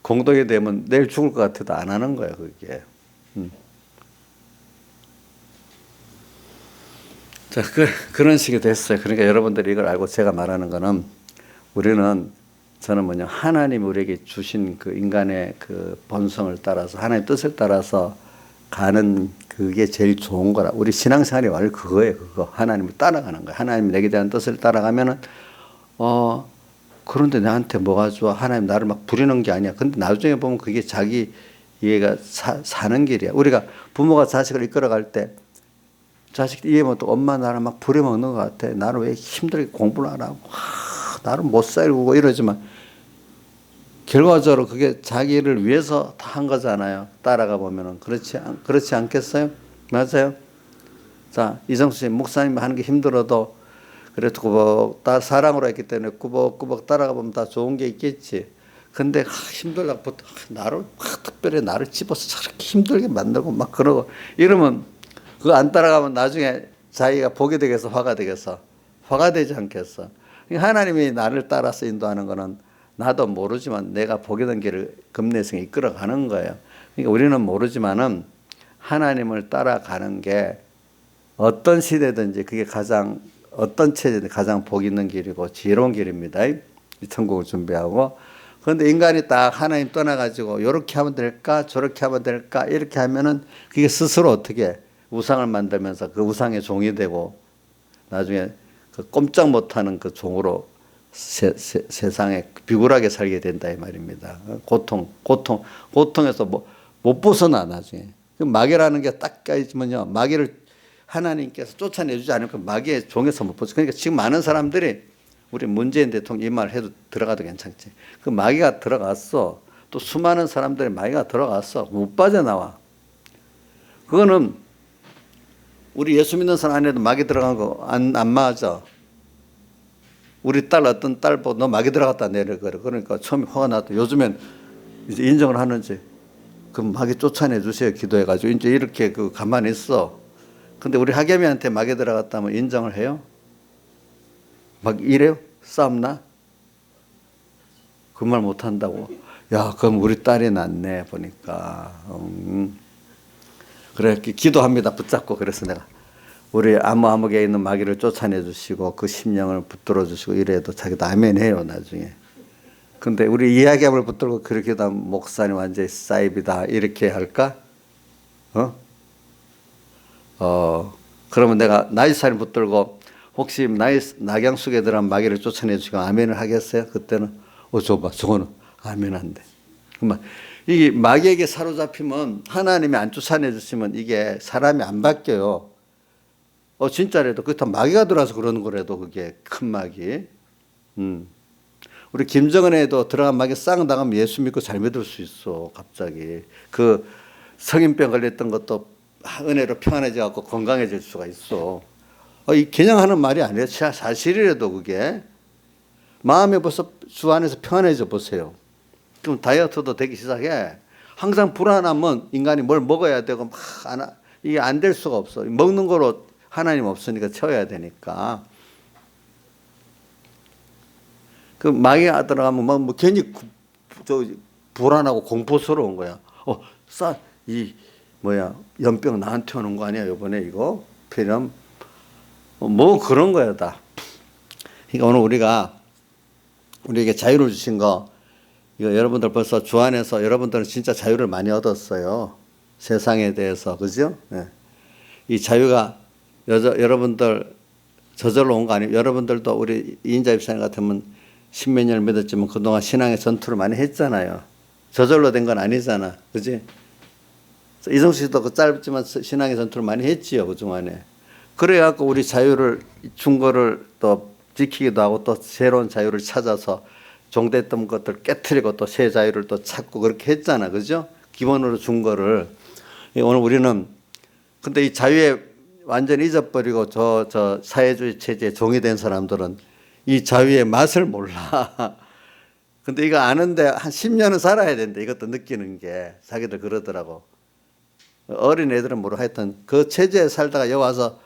공동이 되면 내일 죽을 것 같아도 안 하는 거야, 그게. 자, 그런 식이 됐어요. 그러니까 여러분들이 이걸 알고 제가 말하는 거는 저는 하나님이 우리에게 주신 그 인간의 그 본성을 따라서 하나님의 뜻을 따라서 가는 그게 제일 좋은 거라. 우리 신앙생활이 원래 그거예요, 그거. 하나님을 따라가는 거예요. 하나님이 내게 대한 뜻을 따라가면은, 그런데 나한테 뭐가 좋아? 하나님 나를 막 부리는 게 아니야. 근데 나중에 보면 그게 자기 이해가 사는 길이야. 우리가 부모가 자식을 이끌어갈 때 자식 이해 못하고 엄마 나를 막 부려먹는 것 같아. 나를 왜 힘들게 공부를 안 하고, 나를 못 살고 이러지만 결과적으로 그게 자기를 위해서 다 한 거잖아요. 따라가 보면은. 그렇지 않겠어요? 맞아요? 자, 이정수 씨, 목사님 하는 게 힘들어도 그래도 꾸벅, 사랑으로 했기 때문에 꾸벅꾸벅 따라가 보면 다 좋은 게 있겠지. 근데 힘들다고 특별히 나를 집어서 저렇게 힘들게 만들고 막 그러고 이러면 그거 안 따라가면 나중에 자기가 보게 되겠어? 화가 되겠어? 화가 되지 않겠어? 하나님이 나를 따라서 인도하는 거는 나도 모르지만 내가 보게 된 길을 금내성에 이끌어가는 거예요. 그러니까 우리는 모르지만은 하나님을 따라가는 게 어떤 시대든지 그게 어떤 체제든 가장 복 있는 길이고 지혜로운 길입니다. 이 천국을 준비하고. 그런데 인간이 딱 하나님 떠나가지고 이렇게 하면 될까 저렇게 하면 될까 이렇게 하면은 그게 스스로 어떻게 우상을 만들면서 그 우상의 종이 되고 나중에 그 꼼짝 못하는 그 종으로 세상에 비굴하게 살게 된다 이 말입니다. 고통에서 못 벗어나 나중에. 그 마귀라는 게 딱 까지면요, 마귀를 하나님께서 쫓아내주지 않으면 마귀의 종에서 못 벗어. 그러니까 지금 많은 사람들이 우리 문재인 대통령 이 말 해도 들어가도 괜찮지. 그 마귀가 들어갔어. 또 수많은 사람들이 마귀가 들어갔어. 못 빠져나와. 그거는 우리 예수 믿는 사람 안에도 마귀 들어간 거 안 맞아. 우리 어떤 딸 보고 너 마귀 들어갔다 내려 그래. 그러니까 처음에 화가 났다. 요즘엔 이제 인정을 하는지. 그럼 마귀 쫓아내 주세요. 기도해가지고 이제 이렇게 가만히 있어. 근데 우리 하겸이한테 마귀 들어갔다면 인정을 해요? 막 이래요? 싸움나? 그 말 못한다고. 야, 그럼 우리 딸이 낫네 보니까. 그래 기도합니다. 붙잡고. 그래서 내가 우리 아무개 있는 마귀를 쫓아내 주시고 그 심령을 붙들어 주시고 이래도 자기도 아멘 해요 나중에. 근데 우리 이야기함을 붙들고 그렇게 다 목사님 완전히 사입이다 이렇게 할까? 그러면 내가 나이사님 붙들고 혹시 낙양숙에 들어간 마귀를 쫓아내 주시고 아멘을 하겠어요? 그때는 줘봐 저거는 아멘 안 돼. 그만 이게 마귀에게 사로잡히면 하나님이 안 쫓아내 주시면 이게 사람이 안 바뀌어요. 진짜라도 그게 다 마귀가 들어와서 그러는 거라도 그게 큰 마귀. 우리 김정은에도 들어간 막에 싹 나가면 예수 믿고 잘 믿을 수 있어. 갑자기 그 성인병 걸렸던 것도 은혜로 평안해져 갖고 건강해질 수가 있어. 이 그냥 하는 말이 아니에요. 사실이라도 그게 마음에 벌써 주 안에서 평안해져 보세요. 그럼 다이어트도 되기 시작해. 항상 불안하면 인간이 뭘 먹어야 되고 이게 안 될 수가 없어. 먹는 거로 하나님 없으니까 채워야 되니까. 그 마귀에 들어가면 뭐 괜히 불안하고 공포스러운 거야. 연병 나한테 오는 거 아니야 이번에 이거 폐렴 뭐 그런 거야 다. 그러니까 오늘 우리에게 자유를 주신 거 이거 여러분들 벌써 주 안에서 여러분들은 진짜 자유를 많이 얻었어요. 세상에 대해서 그죠? 네. 이 자유가 여러분들 저절로 온 거 아니에요. 여러분들도 우리 이인자 집사님 같으면 십몇 년을 믿었지만 그동안 신앙의 전투를 많이 했잖아요. 저절로 된 건 아니잖아. 그지? 이성수 씨도 그 짧지만 신앙의 전투를 많이 했지요. 그동안에. 그래갖고 우리 자유를 준 거를 또 지키기도 하고 또 새로운 자유를 찾아서 종됐던 것들 깨트리고 또 새 자유를 또 찾고 그렇게 했잖아. 그죠? 기본으로 준 거를. 오늘 우리는 근데 이 자유에 완전히 잊어버리고 저 사회주의 체제에 종이 된 사람들은 이 자유의 맛을 몰라. 근데 이거 아는데 한 10년은 살아야 된다. 이것도 느끼는 게 자기들 그러더라고. 어린 애들은 모르고 하여튼 그 체제에 살다가 여기 와서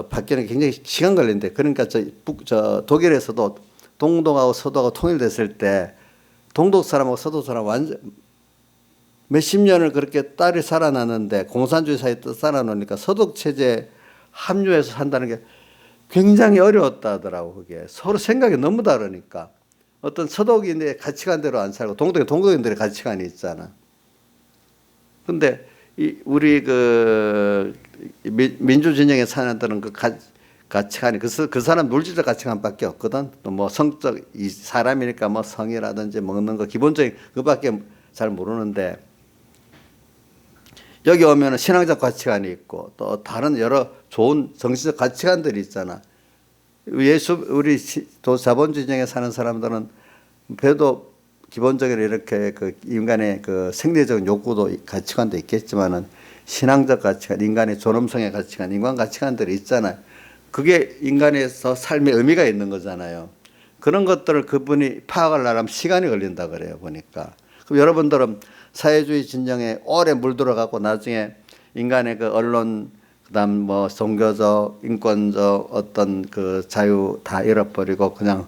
바뀌는 게 굉장히 시간 걸린대. 그러니까 저 독일에서도 동독하고 서독하고 통일됐을 때 동독 사람하고 서독 사람 완전 몇십 년을 그렇게 딸이 살아났는데 공산주의 사회에 살아놓으니까 서독 체제에 합류해서 산다는 게 굉장히 어려웠다 하더라고. 그게 서로 생각이 너무 다르니까 어떤 서독인의 가치관대로 안 살고 동독인들의 가치관이 있잖아. 근데 우리 그 민주 진영에 사는 애들은 그 가치관이 그 사람 물질적 가치관밖에 없거든. 또 뭐 성적 이 사람이니까 뭐 성이라든지 먹는 거 기본적인 그밖에 잘 모르는데 여기 오면은 신앙적 가치관이 있고 또 다른 여러 좋은 정신적 가치관들이 있잖아. 우리 자본주의 진영에 사는 사람들은 배도 기본적으로 이렇게 그 인간의 그 생리적인 욕구도 가치관도 있겠지만은 신앙적 가치관, 인간의 존엄성의 가치관, 인간 가치관들이 있잖아요. 그게 인간에서 삶의 의미가 있는 거잖아요. 그런 것들을 그분이 파악하려면 시간이 걸린다 그래요, 보니까. 그럼 여러분들은 사회주의 진영에 오래 물들어가고 나중에 인간의 그 언론, 그다음 뭐 종교적, 인권적 어떤 그 자유 다 잃어버리고 그냥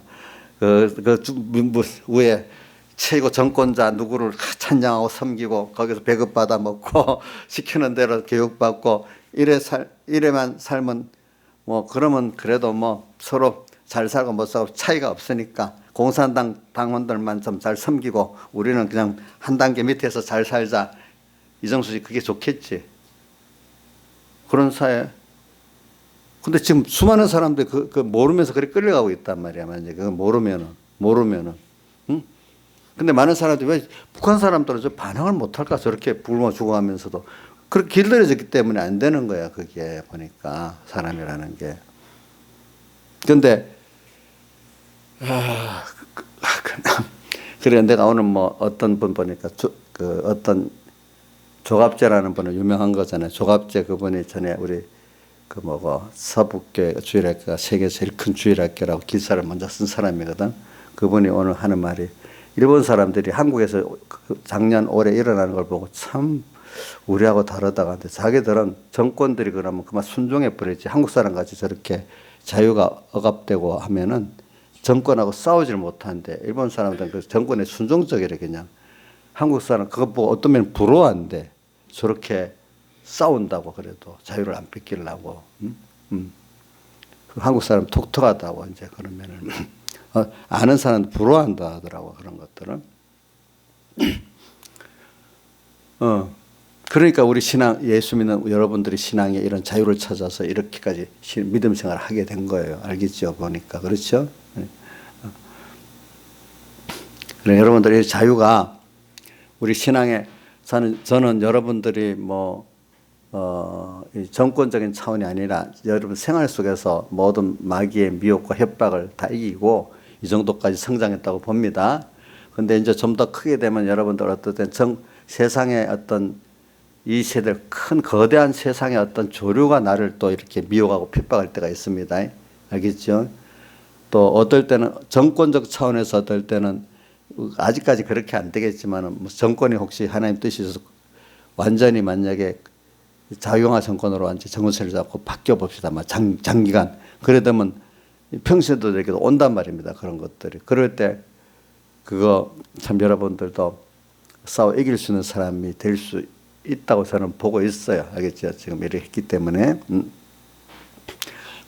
위에 최고 정권자 누구를 찬양하고 섬기고 거기서 배급 받아 먹고 시키는 대로 교육받고 이래만 살면 뭐 그러면 그래도 뭐 서로 잘 살고 못 살고 차이가 없으니까 공산당 당원들만 좀 잘 섬기고 우리는 그냥 한 단계 밑에서 잘 살자. 이정수 씨 그게 좋겠지. 그런 사회. 근데 지금 수많은 사람들이 그 모르면서 그렇게 끌려가고 있단 말이야. 만약에 그거 모르면은. 응? 근데 많은 사람들이 왜 북한 사람들은 저 반항을 못할까 저렇게 굶어 죽어가면서도 그렇게 길들여졌기 때문에 안 되는 거야. 그게 보니까 사람이라는 게. 근데 그래 내가 오늘 뭐 어떤 분 보니까 어떤 조갑제라는 분은 유명한 거잖아요. 조갑제 그분이 전에 우리 서북교회 주일학교가 세계 제일 큰 주일학교라고 기사를 먼저 쓴 사람이거든. 그분이 오늘 하는 말이 일본 사람들이 한국에서 작년 올해 일어나는 걸 보고 참 우리하고 다르다가 하는데 자기들은 정권들이 그러면 그만 순종해 버리지. 한국 사람 같이 저렇게 자유가 억압되고 하면은 정권하고 싸우지를 못하는데 일본 사람들은 그 정권에 순종적이래. 그냥 한국 사람 그것 보고 어떤 면은 부러워한대. 저렇게 싸운다고 그래도 자유를 안 뺏기려고. 한국 사람 톡톡하다고 이제 그러면은 아는 사람 부러워한다 하더라고 그런 것들은. 그러니까 우리 신앙 예수 믿는 여러분들이 신앙에 이런 자유를 찾아서 이렇게까지 믿음 생활을 하게 된 거예요. 알겠죠? 보니까 그렇죠? 그래 여러분들의 자유가 우리 신앙에 저는 여러분들이 정권적인 차원이 아니라 여러분 생활 속에서 모든 마귀의 미혹과 협박을 다 이기고 이 정도까지 성장했다고 봅니다. 근데 이제 좀 더 크게 되면 여러분들 어떤 세상의 어떤 이 세대 큰 거대한 세상의 어떤 조류가 나를 또 이렇게 미혹하고 핍박할 때가 있습니다. 알겠죠? 또 어떨 때는 정권적 차원에서 어떨 때는 아직까지 그렇게 안 되겠지만 정권이 혹시 하나님 뜻이 있어서 완전히 만약에 자유형화 정권으로 완전 정권세를 잡고 바뀌어 봅시다. 장기간. 그래 되면 평신도 이렇게 온단 말입니다. 그런 것들이. 그럴 때 그거 참 여러분들도 싸워 이길 수 있는 사람이 될 수 있다고 저는 보고 있어요. 알겠죠? 지금 이렇게 했기 때문에.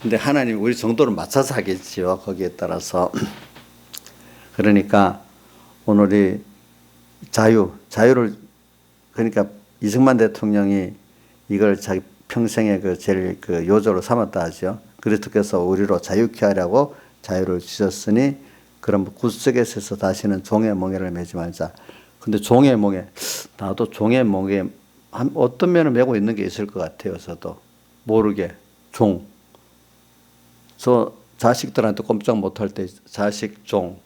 근데 하나님 우리 정도를 맞춰서 하겠지요. 거기에 따라서. 그러니까 오늘이 자유를 그러니까 이승만 대통령이 이걸 자기 평생의 그 제일 그 요조로 삼았다 하죠. 그리스도께서 우리로 자유케 하려고 자유를 주셨으니 그럼 구속에서 다시는 종의 멍에를 매지 말자. 근데 종의 멍에 나도 종의 멍에 어떤 면을 메고 있는 게 있을 것 같아요. 저도 모르게 저 자식들한테 꼼짝 못할 때 자식 종.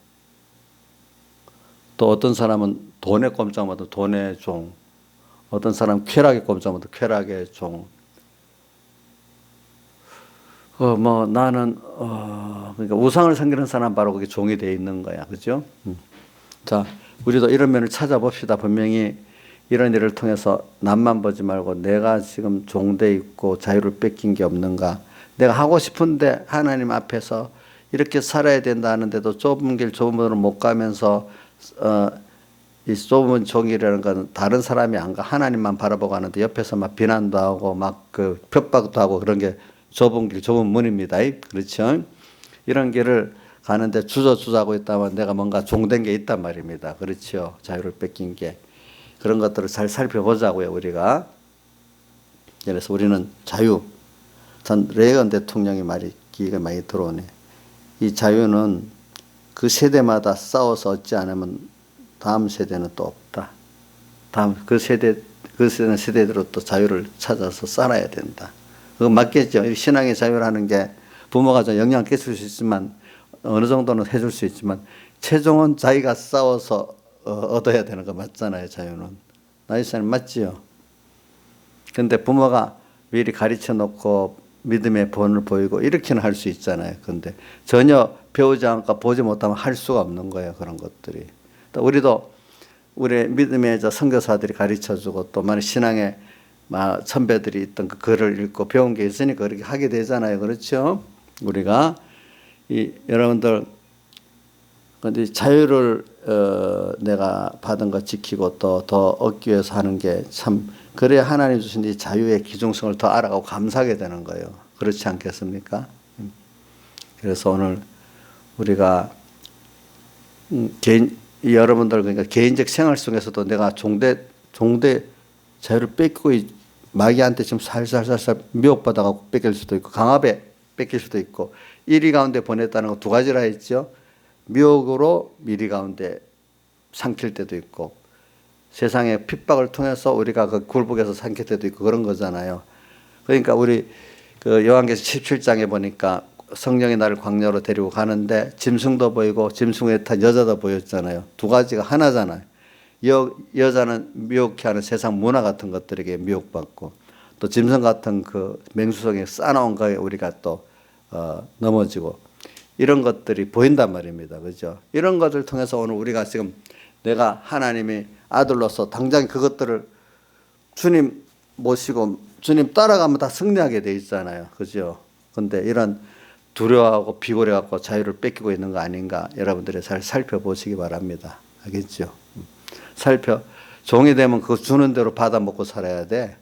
또 어떤 사람은 돈에 꼼짝 못하면 돈의 종. 어떤 사람은 쾌락에 꼼짝 못하면 쾌락의 종. 나는 그러니까 우상을 섬기는 사람 바로 그게 종이 돼 있는 거야, 그죠? 자, 우리도 이런 면을 찾아봅시다. 분명히 이런 일을 통해서 남만 보지 말고 내가 지금 종돼 있고 자유를 뺏긴 게 없는가? 내가 하고 싶은데 하나님 앞에서 이렇게 살아야 된다 하는데도 좁은 길 좁은 문으로 못 가면서 이 좁은 종이라는 건 다른 사람이 안 가 하나님만 바라보고 하는데 옆에서 막 비난도 하고 막 그 핍박도 하고 그런 게 좁은 길 좁은 문입니다. 그렇죠? 이런 길을 가는데 주저주저하고 있다면 내가 뭔가 종된 게 있단 말입니다. 그렇죠? 자유를 뺏긴 게. 그런 것들을 잘 살펴보자고요, 우리가. 그래서 우리는 자유. 전 레이건 대통령의 말이 기가 많이 들어오네. 이 자유는 그 세대마다 싸워서 얻지 않으면 다음 세대는 또 없다. 다음 그 세대대로 또 자유를 찾아서 살아야 된다. 그거 맞겠죠. 신앙의 자유라는 게 부모가 좀 영향을 끼칠 수 있지만 어느 정도는 해줄 수 있지만 최종은 자기가 싸워서 얻어야 되는 거 맞잖아요. 자유는. 나이스는 맞지요. 근데 부모가 미리 가르쳐 놓고 믿음의 본을 보이고 이렇게는 할 수 있잖아요. 근데 전혀 배우지 않고 보지 못하면 할 수가 없는 거예요. 그런 것들이. 또 우리도 우리 믿음의 선교사들이 가르쳐주고 또 많은 신앙의 선배들이 있던 그 글을 읽고 배운 게 있으니까 그렇게 하게 되잖아요. 그렇죠? 우리가 여러분들 근데 자유를 내가 받은 거 지키고 또 더 얻기 위해서 하는 게 참 그래야 하나님 주신 이 자유의 기중성을 더 알아가고 감사하게 되는 거예요. 그렇지 않겠습니까? 그래서 오늘 우리가 여러분들 그러니까 개인적 생활 속에서도 내가 종대 자유를 뺏기고 마귀한테 지금 살살살살 미혹받아가고 뺏길 수도 있고 강압에 뺏길 수도 있고 이리 가운데 보냈다는 거 두 가지라 했죠. 미혹으로 미리 가운데 삼킬 때도 있고 세상의 핍박을 통해서 우리가 그 굴복에서 삼킬 때도 있고 그런 거잖아요. 그러니까 우리 그 요한계시록 17장에 보니까 성령이 나를 광야로 데리고 가는데 짐승도 보이고 짐승 위에 탄 여자도 보였잖아요. 두 가지가 하나잖아요. 여자는 미혹해 하는 세상 문화 같은 것들에게 미혹받고 또 짐승 같은 그 맹수성에 쌓아놓은 거에 우리가 또 넘어지고 이런 것들이 보인단 말입니다. 그죠? 이런 것을 통해서 오늘 우리가 지금 내가 하나님의 아들로서 당장 그것들을 주님 모시고 주님 따라가면 다 승리하게 돼 있잖아요. 그죠? 근데 이런 두려워하고 비굴해갖고 자유를 뺏기고 있는 거 아닌가 여러분들이 잘 살펴보시기 바랍니다. 알겠죠? 종이 되면 그거 주는 대로 받아 먹고 살아야 돼.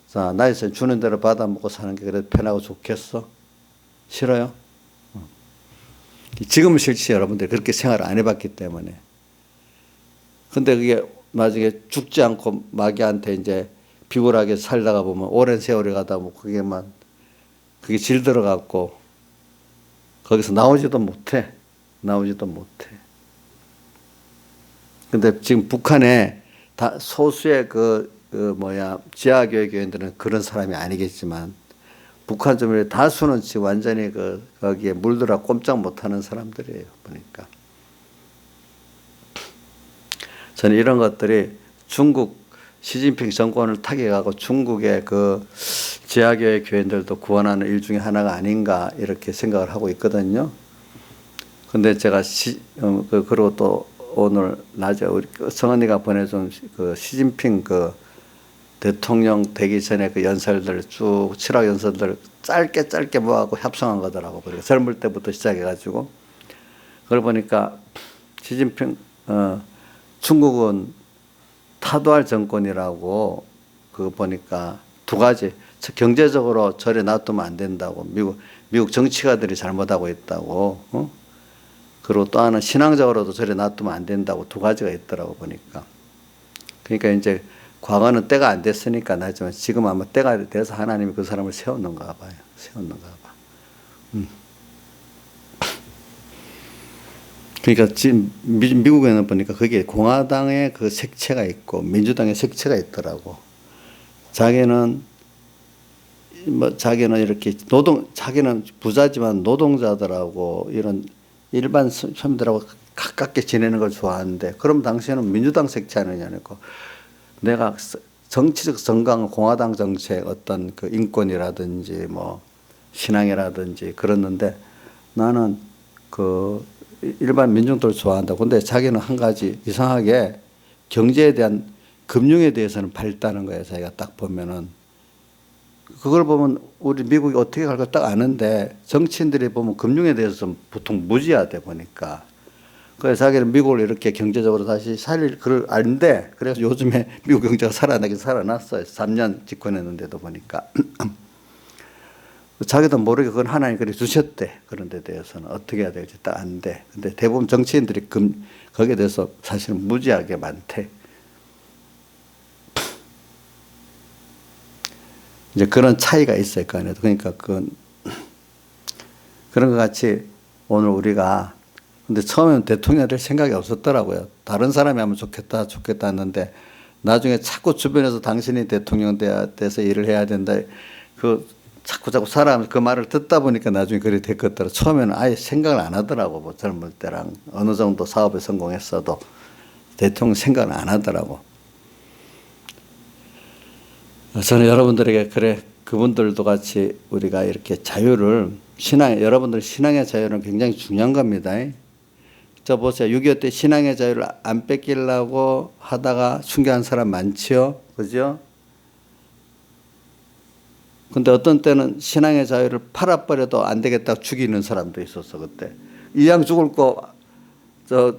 자, 나이스 주는 대로 받아 먹고 사는 게 그래도 편하고 좋겠어? 싫어요? 지금은 싫지 여러분들 그렇게 생활을 안 해봤기 때문에. 근데 그게 나중에 죽지 않고 마귀한테 이제 비굴하게 살다가 보면 오랜 세월이 가다 보면 그게 질들어갖고 거기서 나오지도 못해. 근데 지금 북한에 다 소수의 지하교회 교인들은 그런 사람이 아니겠지만 북한 주민의 다수는 지금 완전히 거기에 물들어 꼼짝 못하는 사람들이에요. 보니까 저는 이런 것들이 중국 시진핑 정권을 타격하고 중국의 그 지하교회 교인들도 구원하는 일 중에 하나가 아닌가 이렇게 생각을 하고 있거든요. 근데 제가 그리고 또 오늘 낮에 우리 성언니가 보내준 그 시진핑 그 대통령 되기 전에 그 연설들 쭉 칠학 연설들 짧게 모아갖고 협성한 거더라고. 그러니까 젊을 때부터 시작해가지고 그걸 보니까 시진핑 중국은 타도할 정권이라고 그거 보니까 두 가지 경제적으로 저래 놔두면 안 된다고 미국 정치가들이 잘못하고 있다고 그리고 또 하나는 신앙적으로도 저래 놔두면 안 된다고 두 가지가 있더라고 보니까. 그러니까 이제 과거는 때가 안 됐으니까 나지만 지금 아마 때가 돼서 하나님이 그 사람을 세웠는가 봐요. 그러니까 지금 미국에는 보니까 거기에 공화당의 그 색채가 있고 민주당의 색채가 있더라고. 자기는 이렇게 자기는 부자지만 노동자들하고 이런 일반 사람들하고 가깝게 지내는 걸 좋아하는데 그럼 당시에는 민주당 색채 아니냐고. 내가 정치적 정강 공화당 정책 어떤 그 인권이라든지 뭐 신앙이라든지 그랬는데 나는 그 일반 민중들을 좋아한다. 근데 자기는 한 가지 이상하게 경제에 대한 금융에 대해서는 밝다는 거예요. 자기가 딱 보면은 그걸 보면 우리 미국이 어떻게 갈 거 딱 아는데 정치인들이 보면 금융에 대해서 보통 무지하대 보니까. 그래서 자기는 미국을 이렇게 경제적으로 다시 살릴 그걸 아는데 그래서 요즘에 미국 경제가 살아나긴 살아났어요. 3년 집권했는데도 보니까. 자기도 모르게 그건 하나님 그렇게 주셨대. 그런 데 대해서는 어떻게 해야 될지 딱 아는데. 근데 대부분 정치인들이 거기에 대해서 사실은 무지하게 많대. 이제 그런 차이가 있어요. 그 안에도. 그러니까 그런 것 같이 오늘 우리가 근데 처음에는 대통령이 될 생각이 없었더라고요. 다른 사람이 하면 좋겠다 했는데 나중에 자꾸 주변에서 당신이 대통령 돼서 일을 해야 된다. 자꾸 살아가면서 그 말을 듣다 보니까 나중에 그래 됐겠더라. 처음에는 아예 생각을 안 하더라고. 뭐 젊을 때랑 어느 정도 사업에 성공했어도 대통령 생각을 안 하더라고. 저는 여러분들에게 그분들도 같이 우리가 이렇게 자유를 여러분들 신앙의 자유는 굉장히 중요한 겁니다. 저 보세요. 6.25 때 신앙의 자유를 안 뺏기려고 하다가 순교한 사람 많지요. 그죠? 근데 어떤 때는 신앙의 자유를 팔아버려도 안 되겠다고 죽이는 사람도 있었어, 그때. 이왕 죽을 거,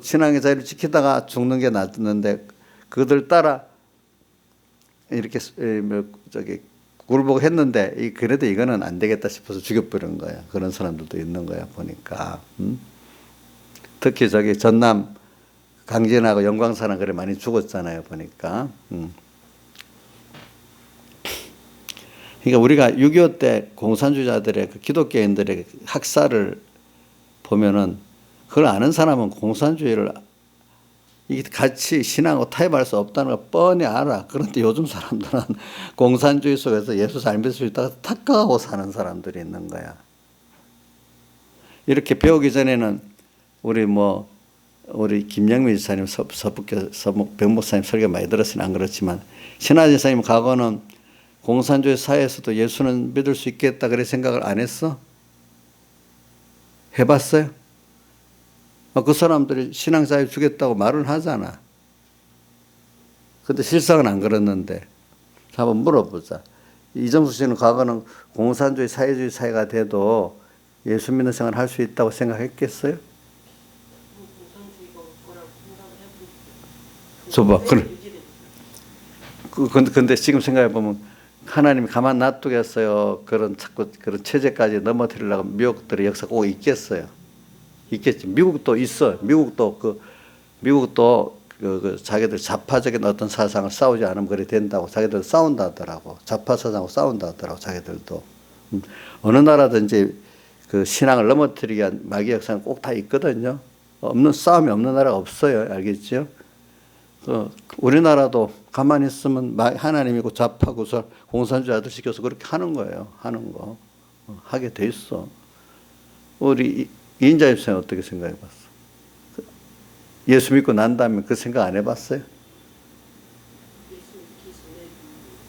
신앙의 자유를 지키다가 죽는 게 낫는데, 그들 따라 이렇게, 굴복 했는데, 그래도 이거는 안 되겠다 싶어서 죽여버린 거야. 그런 사람들도 있는 거야, 보니까. 특히 전남 강진하고 영광사랑 그래 많이 죽었잖아요, 보니까. 그러니까 우리가 6.25 때 공산주의자들의 그 기독교인들의 학살을 보면은 그걸 아는 사람은 공산주의를 이게 같이 신앙하고 타협할 수 없다는 걸 뻔히 알아. 그런데 요즘 사람들은 공산주의 속에서 예수 잘 믿을 수 있다가 탁각하고 사는 사람들이 있는 거야. 이렇게 배우기 전에는 우리 김영민 지사님 서북교 백목사님 설교 많이 들었으니 안 그렇지만 신하진 사님 과거는 공산주의 사회에서도 예수는 믿을 수 있겠다 그래 생각을 안 했어? 해봤어요? 그 사람들이 신앙 자유 주겠다고 말은 하잖아. 근데 실상은 안 그랬는데 한번 물어보자. 이정수 씨는 과거는 공산주의 사회주의 사회가 돼도 예수 믿는 생활을 할 수 있다고 생각했겠어요? 줘봐. 근데 지금 생각해보면 하나님이 가만 놔두겠어요. 자꾸 그런 체제까지 넘어뜨리려고 미국들의 역사가 꼭 있겠어요. 있겠지. 미국도 있어. 미국도 자기들 좌파적인 어떤 사상을 싸우지 않으면 그래 된다고 자기들 싸운다 하더라고. 좌파 사상하고 싸운다 하더라고. 자기들도. 어느 나라든지 그 신앙을 넘어뜨리기 위한 마귀 역사는 꼭 다 있거든요. 싸움이 없는 나라가 없어요. 알겠죠? 우리나라도 가만히 있으면 하나님이고 좌파 구설 공산주의자들 시켜서 그렇게 하는 거예요. 하는 거. 하게 돼 있어. 우리 이인자 집사님 어떻게 생각해 봤어? 예수 믿고 난 다음에 그 생각 안 해봤어요?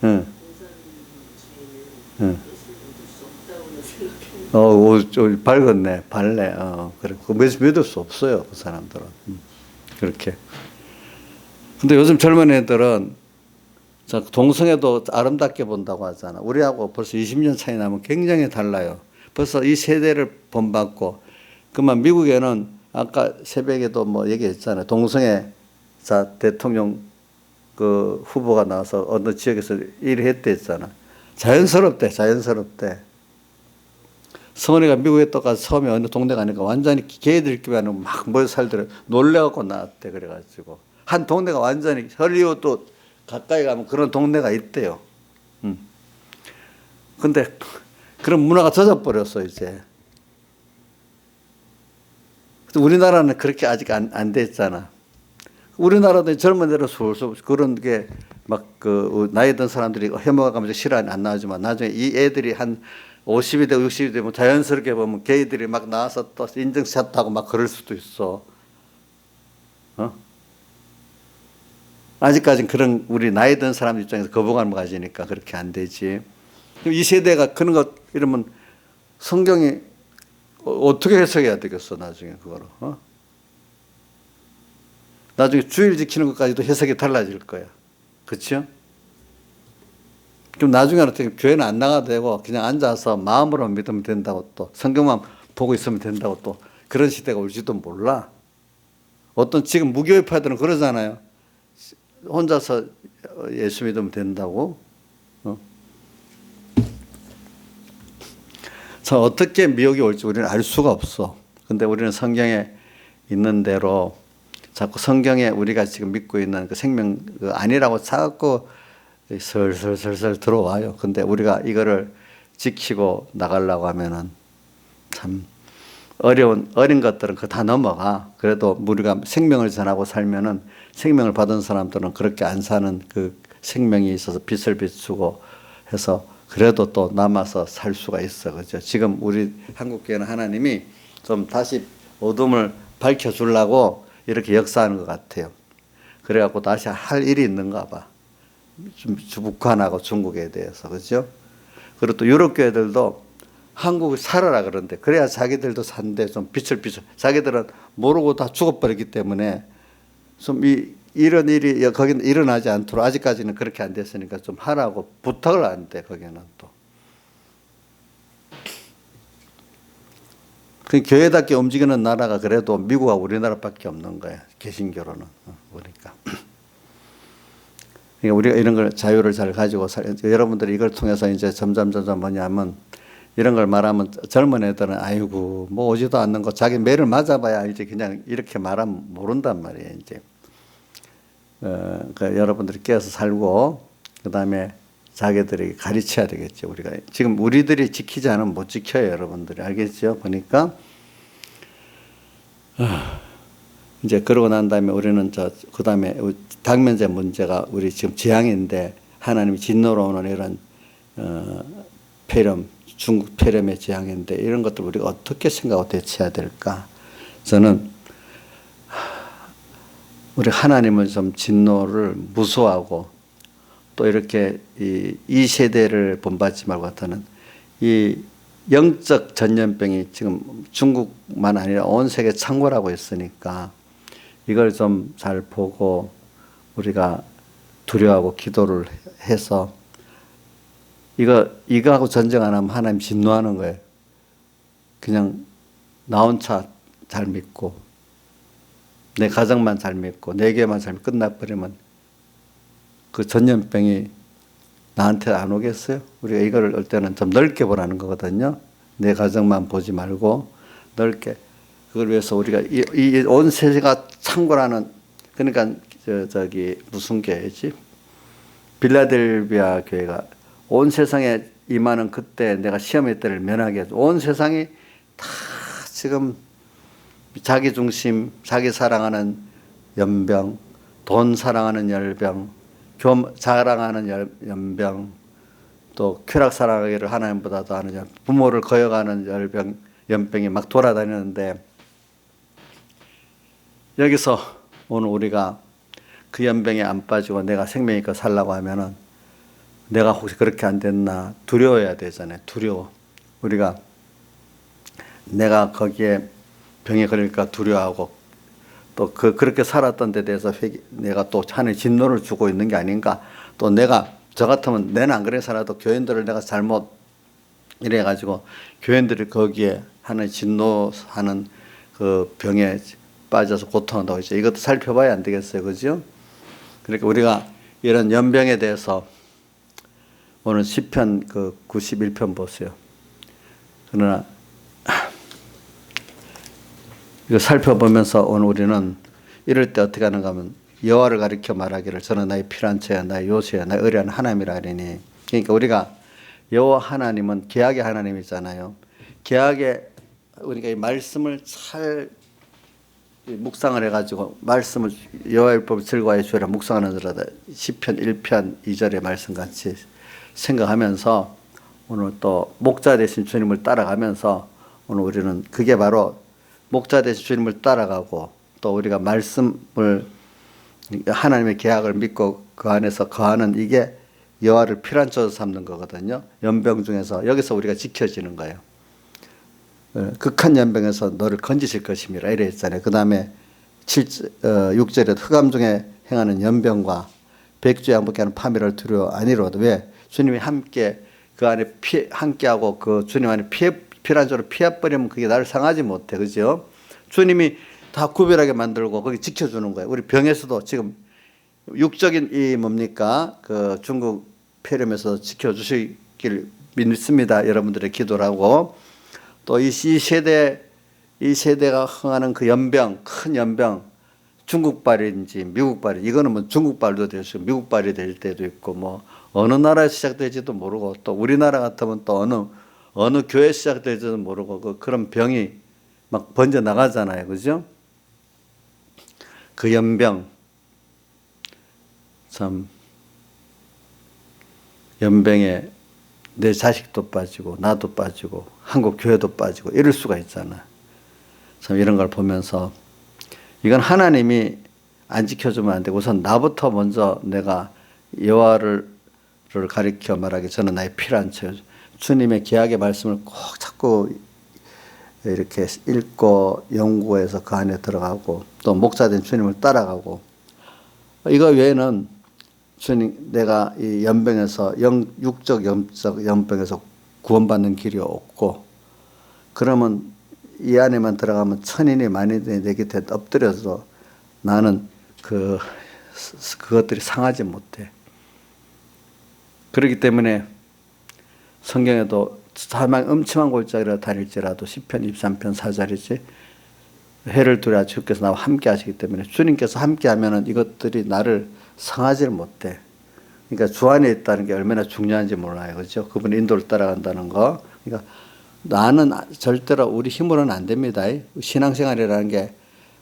응. 응. 좀 밝았네. 밝네. 그래. 그 믿을 수 없어요. 그 사람들은. 그렇게. 근데 요즘 젊은 애들은 동성애도 아름답게 본다고 하잖아. 우리하고 벌써 20년 차이 나면 굉장히 달라요. 벌써 이 세대를 본받고, 그만 미국에는 아까 새벽에도 뭐 얘기했잖아요. 동성애 대통령 그 후보가 나와서 어느 지역에서 일을 했대 했잖아. 자연스럽대. 성원이가 미국에 또 가서 처음에 어느 동네 가니까 완전히 걔들끼리 막 모여 살더래. 놀래갖고 나왔대. 그래가지고 한 동네가 완전히 헐리우드 가까이 가면 그런 동네가 있대요. 근데 그런 문화가 젖어버렸어 이제. 우리나라는 그렇게 아직 안 됐잖아. 우리나라도 젊은 애들 솔솔 그런 게 막 그 나이 든 사람들이 해먹어가면서 실화 안 나오지만 나중에 이 애들이 한 50이 되고 60이 되면 자연스럽게 보면 게이들이 막 나와서 또 인증샷하고 막 그럴 수도 있어. 아직까지는 그런 우리 나이 든 사람 입장에서 거부감을 가지니까 그렇게 안 되지. 이 세대가 그런 것 이러면 성경이 어떻게 해석해야 되겠어 나중에 그거로. 나중에 주일 지키는 것까지도 해석이 달라질 거야. 그렇죠? 그럼 나중에는 어떻게 교회는 안 나가도 되고 그냥 앉아서 마음으로 믿으면 된다고 또 성경만 보고 있으면 된다고 또 그런 시대가 올지도 몰라. 어떤 지금 무교회파들은 그러잖아요. 혼자서 예수 믿으면 된다고. 자, 어떻게 미혹이 올지 우리는 알 수가 없어. 근데 우리는 성경에 있는 대로 자꾸 성경에 우리가 지금 믿고 있는 그 생명 아니라고 자꾸 슬슬슬슬 들어와요. 근데 우리가 이거를 지키고 나가려고 하면은 참 어린 것들은 그 다 넘어가. 그래도 우리가 생명을 전하고 살면은 생명을 받은 사람들은 그렇게 안 사는 그 생명이 있어서 빛을 비추고 해서 그래도 또 남아서 살 수가 있어. 그죠? 지금 우리 한국교회는 하나님이 좀 다시 어둠을 밝혀주려고 이렇게 역사하는 것 같아요. 그래갖고 다시 할 일이 있는가 봐. 북한하고 중국에 대해서. 그죠? 그리고 또 유럽 교회들도 한국을 살아라 그러는데 그래야 자기들도 산데 좀 빛을 비춰. 자기들은 모르고 다 죽어버렸기 때문에 좀 이런 일이 거기는 일어나지 않도록 아직까지는 그렇게 안 됐으니까 좀 하라고 부탁을 하는데 거기는 또. 그 교회답게 움직이는 나라가 그래도 미국하고 우리나라밖에 없는 거야. 개신교로는 보니까. 그러니까 우리가 이런 걸 자유를 잘 가지고 여러분들이 이걸 통해서 이제 점점 뭐냐면 이런 걸 말하면 젊은 애들은 아이고 뭐 오지도 않는 거 자기 매를 맞아봐야 이제 그냥 이렇게 말하면 모른단 말이에요. 이제 그 여러분들이 깨어서 살고 그 다음에 자기들이 가르쳐야 되겠죠. 우리가 지금 우리들이 지키지 않으면 못 지켜요. 여러분들이 알겠죠? 보니까 이제 그러고 난 다음에 우리는 그 다음에 당면제 문제가 우리 지금 재앙인데 하나님이 진노로 오는 이런 폐렴 중국 폐렴의 재앙인데 이런 것들 우리가 어떻게 생각하고 대처해야 될까? 저는 우리 하나님을 좀 진노를 무서워하고 또 이렇게 이 세대를 본받지 말고 하는 이 영적 전염병이 지금 중국만 아니라 온 세계 창궐하고 있으니까 이걸 좀 잘 보고 우리가 두려워하고 기도를 해서 이거하고 전쟁 안 하면 하나님 진노하는 거예요. 그냥 나 혼자 잘 믿고 내 가정만 잘 믿고 내 교회만 잘 믿고 끝나버리면 그 전염병이 나한테 안 오겠어요? 우리가 이걸 올 때는 좀 넓게 보라는 거거든요. 내 가정만 보지 말고 넓게. 그걸 위해서 우리가 이 온 세계가 창궐하는 그러니까 저기 무슨 교회지? 빌라델비아 교회가 온 세상에 임하는 그때 내가 시험의 때를 면하게 해서 온 세상이 다 지금 자기 중심, 자기 사랑하는 연병, 돈 사랑하는 열병, 자랑하는 연병, 또 쾌락사랑하기를 하나님보다 더 하느냐, 부모를 거역하는 연병이 막 돌아다니는데, 여기서 오늘 우리가 그 연병에 안 빠지고 내가 생명 있게 살라고 하면은 내가 혹시 그렇게 안 됐나 두려워야 되잖아요. 두려워. 우리가 내가 거기에 병에 걸릴까 두려워하고 또 그렇게 살았던 데 대해서 내가 또 하나님 진노를 주고 있는 게 아닌가. 또 내가 저 같으면 내는 안 그래 살아도 교인들을 내가 잘못 이래가지고 교인들이 거기에 하나님 진노하는 그 병에 빠져서 고통한다고 했죠. 이것도 살펴봐야 안 되겠어요. 그죠? 그러니까 우리가 이런 연병에 대해서 오늘 시편 그 91편 보세요. 그러나 이거 살펴보면서 오늘 우리는 이럴 때 어떻게 하는가 하면 여호와를 가리켜 말하기를 저는 나의 피난처야 나의 요새야 나의 의뢰하는 하나님이라 하리니. 그러니까 우리가 여호와 하나님은 계약의 하나님이잖아요. 계약의 우리가 이 말씀을 잘 묵상을 해가지고 말씀을 여호와의 율법을 즐거워해 주라 묵상하는 자라다 시편 1편 2절의 말씀같이 생각하면서 오늘 또 목자 되신 주님을 따라가면서 오늘 우리는 그게 바로 목자 되신 주님을 따라가고 또 우리가 말씀을 하나님의 계약을 믿고 그 안에서 거하는 이게 여호와를 피난처로 삼는 거거든요. 연병 중에서 여기서 우리가 지켜지는 거예요. 극한 연병에서 너를 건지실 것임이라 이래 했잖아요. 그 다음에 6절에 흑암 중에 행하는 연병과 백주에 항복케 하는 파멸을 두려워 아니로도. 왜? 주님이 함께 그 안에 함께하고 그 주님 안에 피난처로 피해버리면 그게 나를 상하지 못해. 그죠? 주님이 다 구별하게 만들고 거기 지켜주는 거예요. 우리 병에서도 지금 육적인 이 뭡니까? 그 중국 폐렴에서 지켜주시길 믿습니다. 여러분들의 기도라고. 또 이 세대가 흥하는 그 연병, 큰 연병, 중국발인지 미국발인지, 이거는 뭐 중국발도 될 수 있고 미국발이 될 때도 있고 뭐 어느 나라에서 시작될지도 모르고 또 우리나라 같으면 또 어느 교회 시작될지도 모르고 그런 병이 막 번져 나가잖아요. 그죠? 그 연병, 참, 연병에 내 자식도 빠지고 나도 빠지고 한국 교회도 빠지고 이럴 수가 있잖아. 참 이런 걸 보면서 이건 하나님이 안 지켜주면 안 되고 우선 나부터 먼저 내가 여호와를 가리켜 말하기 저는 나의 피난처 주님의 계약의 말씀을 꼭 자꾸 이렇게 읽고 연구해서 그 안에 들어가고 또 목자된 주님을 따라가고 이거 외에는 주님 내가 이 연병에서 육적 영적 연병에서 구원받는 길이 없고 그러면 이 안에만 들어가면 천인이 만인이 내 곁에 엎드려서 나는 그것들이 상하지 못해. 그렇기 때문에 성경에도 사망 음침한 골짜기로 다닐지라도 시편 23편 4절이지 해를 두려 주께서 나와 함께 하시기 때문에 주님께서 함께 하면은 이것들이 나를 상하지를 못해. 그러니까 주 안에 있다는 게 얼마나 중요한지 몰라요. 그렇죠? 그분의 인도를 따라간다는 거. 그러니까 나는 절대로 우리 힘으로는 안 됩니다. 신앙생활이라는 게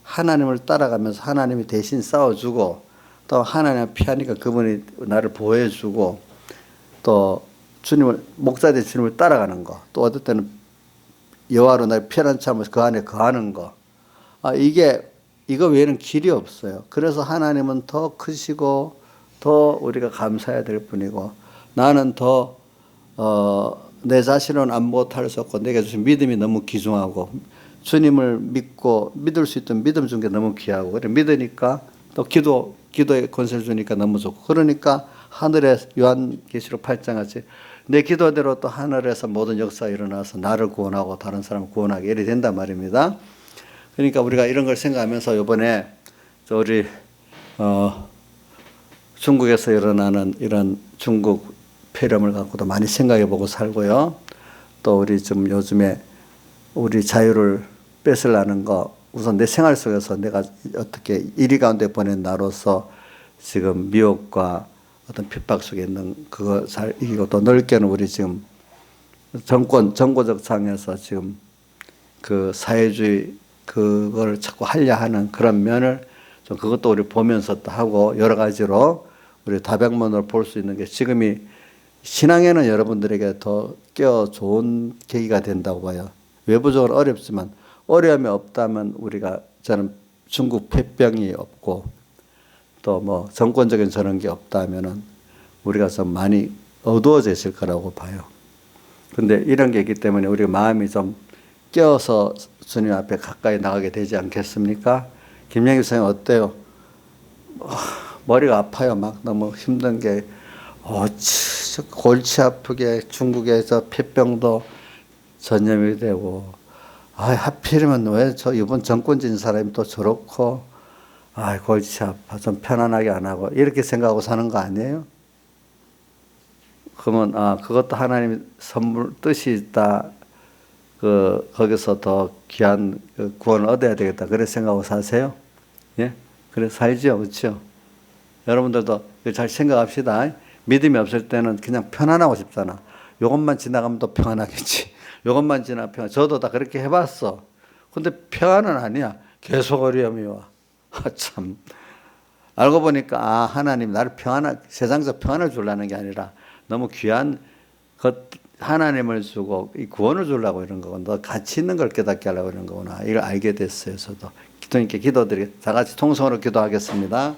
하나님을 따라가면서 하나님이 대신 싸워주고 또 하나님 피하니까 그분이 나를 보호해주고 또 주님을 목자된 주님을 따라가는 거. 또 어떨 때는 여호와로 나를 피난처 하면서 그 안에 거하는 거. 이거 외에는 길이 없어요. 그래서 하나님은 더 크시고 더 우리가 감사해야 될 뿐이고 나는 더 내 자신은 아무것도 할 수 없고 내게 주신 믿음이 너무 귀중하고 주님을 믿고 믿을 수 있던 믿음 준 게 너무 귀하고 그래 믿으니까 또 기도의 권세를 주니까 너무 좋고 그러니까 하늘에 요한계시록 8장 같이 내 기도대로 또 하늘에서 모든 역사가 일어나서 나를 구원하고 다른 사람을 구원하게 이래 된단 말입니다. 그러니까 우리가 이런 걸 생각하면서 이번에 우리 중국에서 일어나는 이런 중국 폐렴을 갖고도 많이 생각해 보고 살고요. 또 우리 좀 요즘에 우리 자유를 뺏으려는 거 우선 내 생활 속에서 내가 어떻게 이리 가운데 보낸 나로서 지금 미혹과 어떤 핍박 속에 있는 그거 잘 이기고 또 넓게는 우리 지금 정고적 상에서 지금 그 사회주의 그걸 자꾸 하려 하는 그런 면을 좀 그것도 우리 보면서 또 하고 여러 가지로 우리 다백면으로 볼 수 있는 게 지금이 신앙에는 여러분들에게 더 껴 좋은 계기가 된다고 봐요. 외부적으로 어렵지만 어려움이 없다면 우리가 저는 중국 폐병이 없고 또 뭐 정권적인 저런 게 없다면은 우리가 좀 많이 어두워져 있을 거라고 봐요. 근데 이런 게 있기 때문에 우리 마음이 좀 껴서 주님 앞에 가까이 나가게 되지 않겠습니까? 김영희 선생님 어때요? 머리가 아파요. 막 너무 힘든 게 골치 아프게 중국에서 폐병도 전염이 되고 하필이면 왜 저 이번 정권진 사람이 또 저렇고 골치 아파 좀 편안하게 안 하고 이렇게 생각하고 사는 거 아니에요? 그러면 그것도 하나님 선물 뜻이 있다. 거기서 더 귀한 구원을 얻어야 되겠다. 그래 생각하고 사세요? 예? 그래 살지요, 그렇죠? 여러분들도 잘 생각합시다. 믿음이 없을 때는 그냥 편안하고 싶잖아. 요것만 지나가면 또 평안하겠지. 요것만 지나면 평안. 저도 다 그렇게 해봤어. 근데 평안은 아니야. 계속 어려움이 와. 참. 알고 보니까 하나님 나를 세상에서 평안을 주려는 게 아니라 너무 귀한 하나님을 주고 이 구원을 주려고 이런 거고 너 가치 있는 걸 깨닫게 하려고 이런 거구나. 이걸 알게 됐어요. 저도. 기도님께 기도드리겠습니다. 다 같이 통성으로 기도하겠습니다.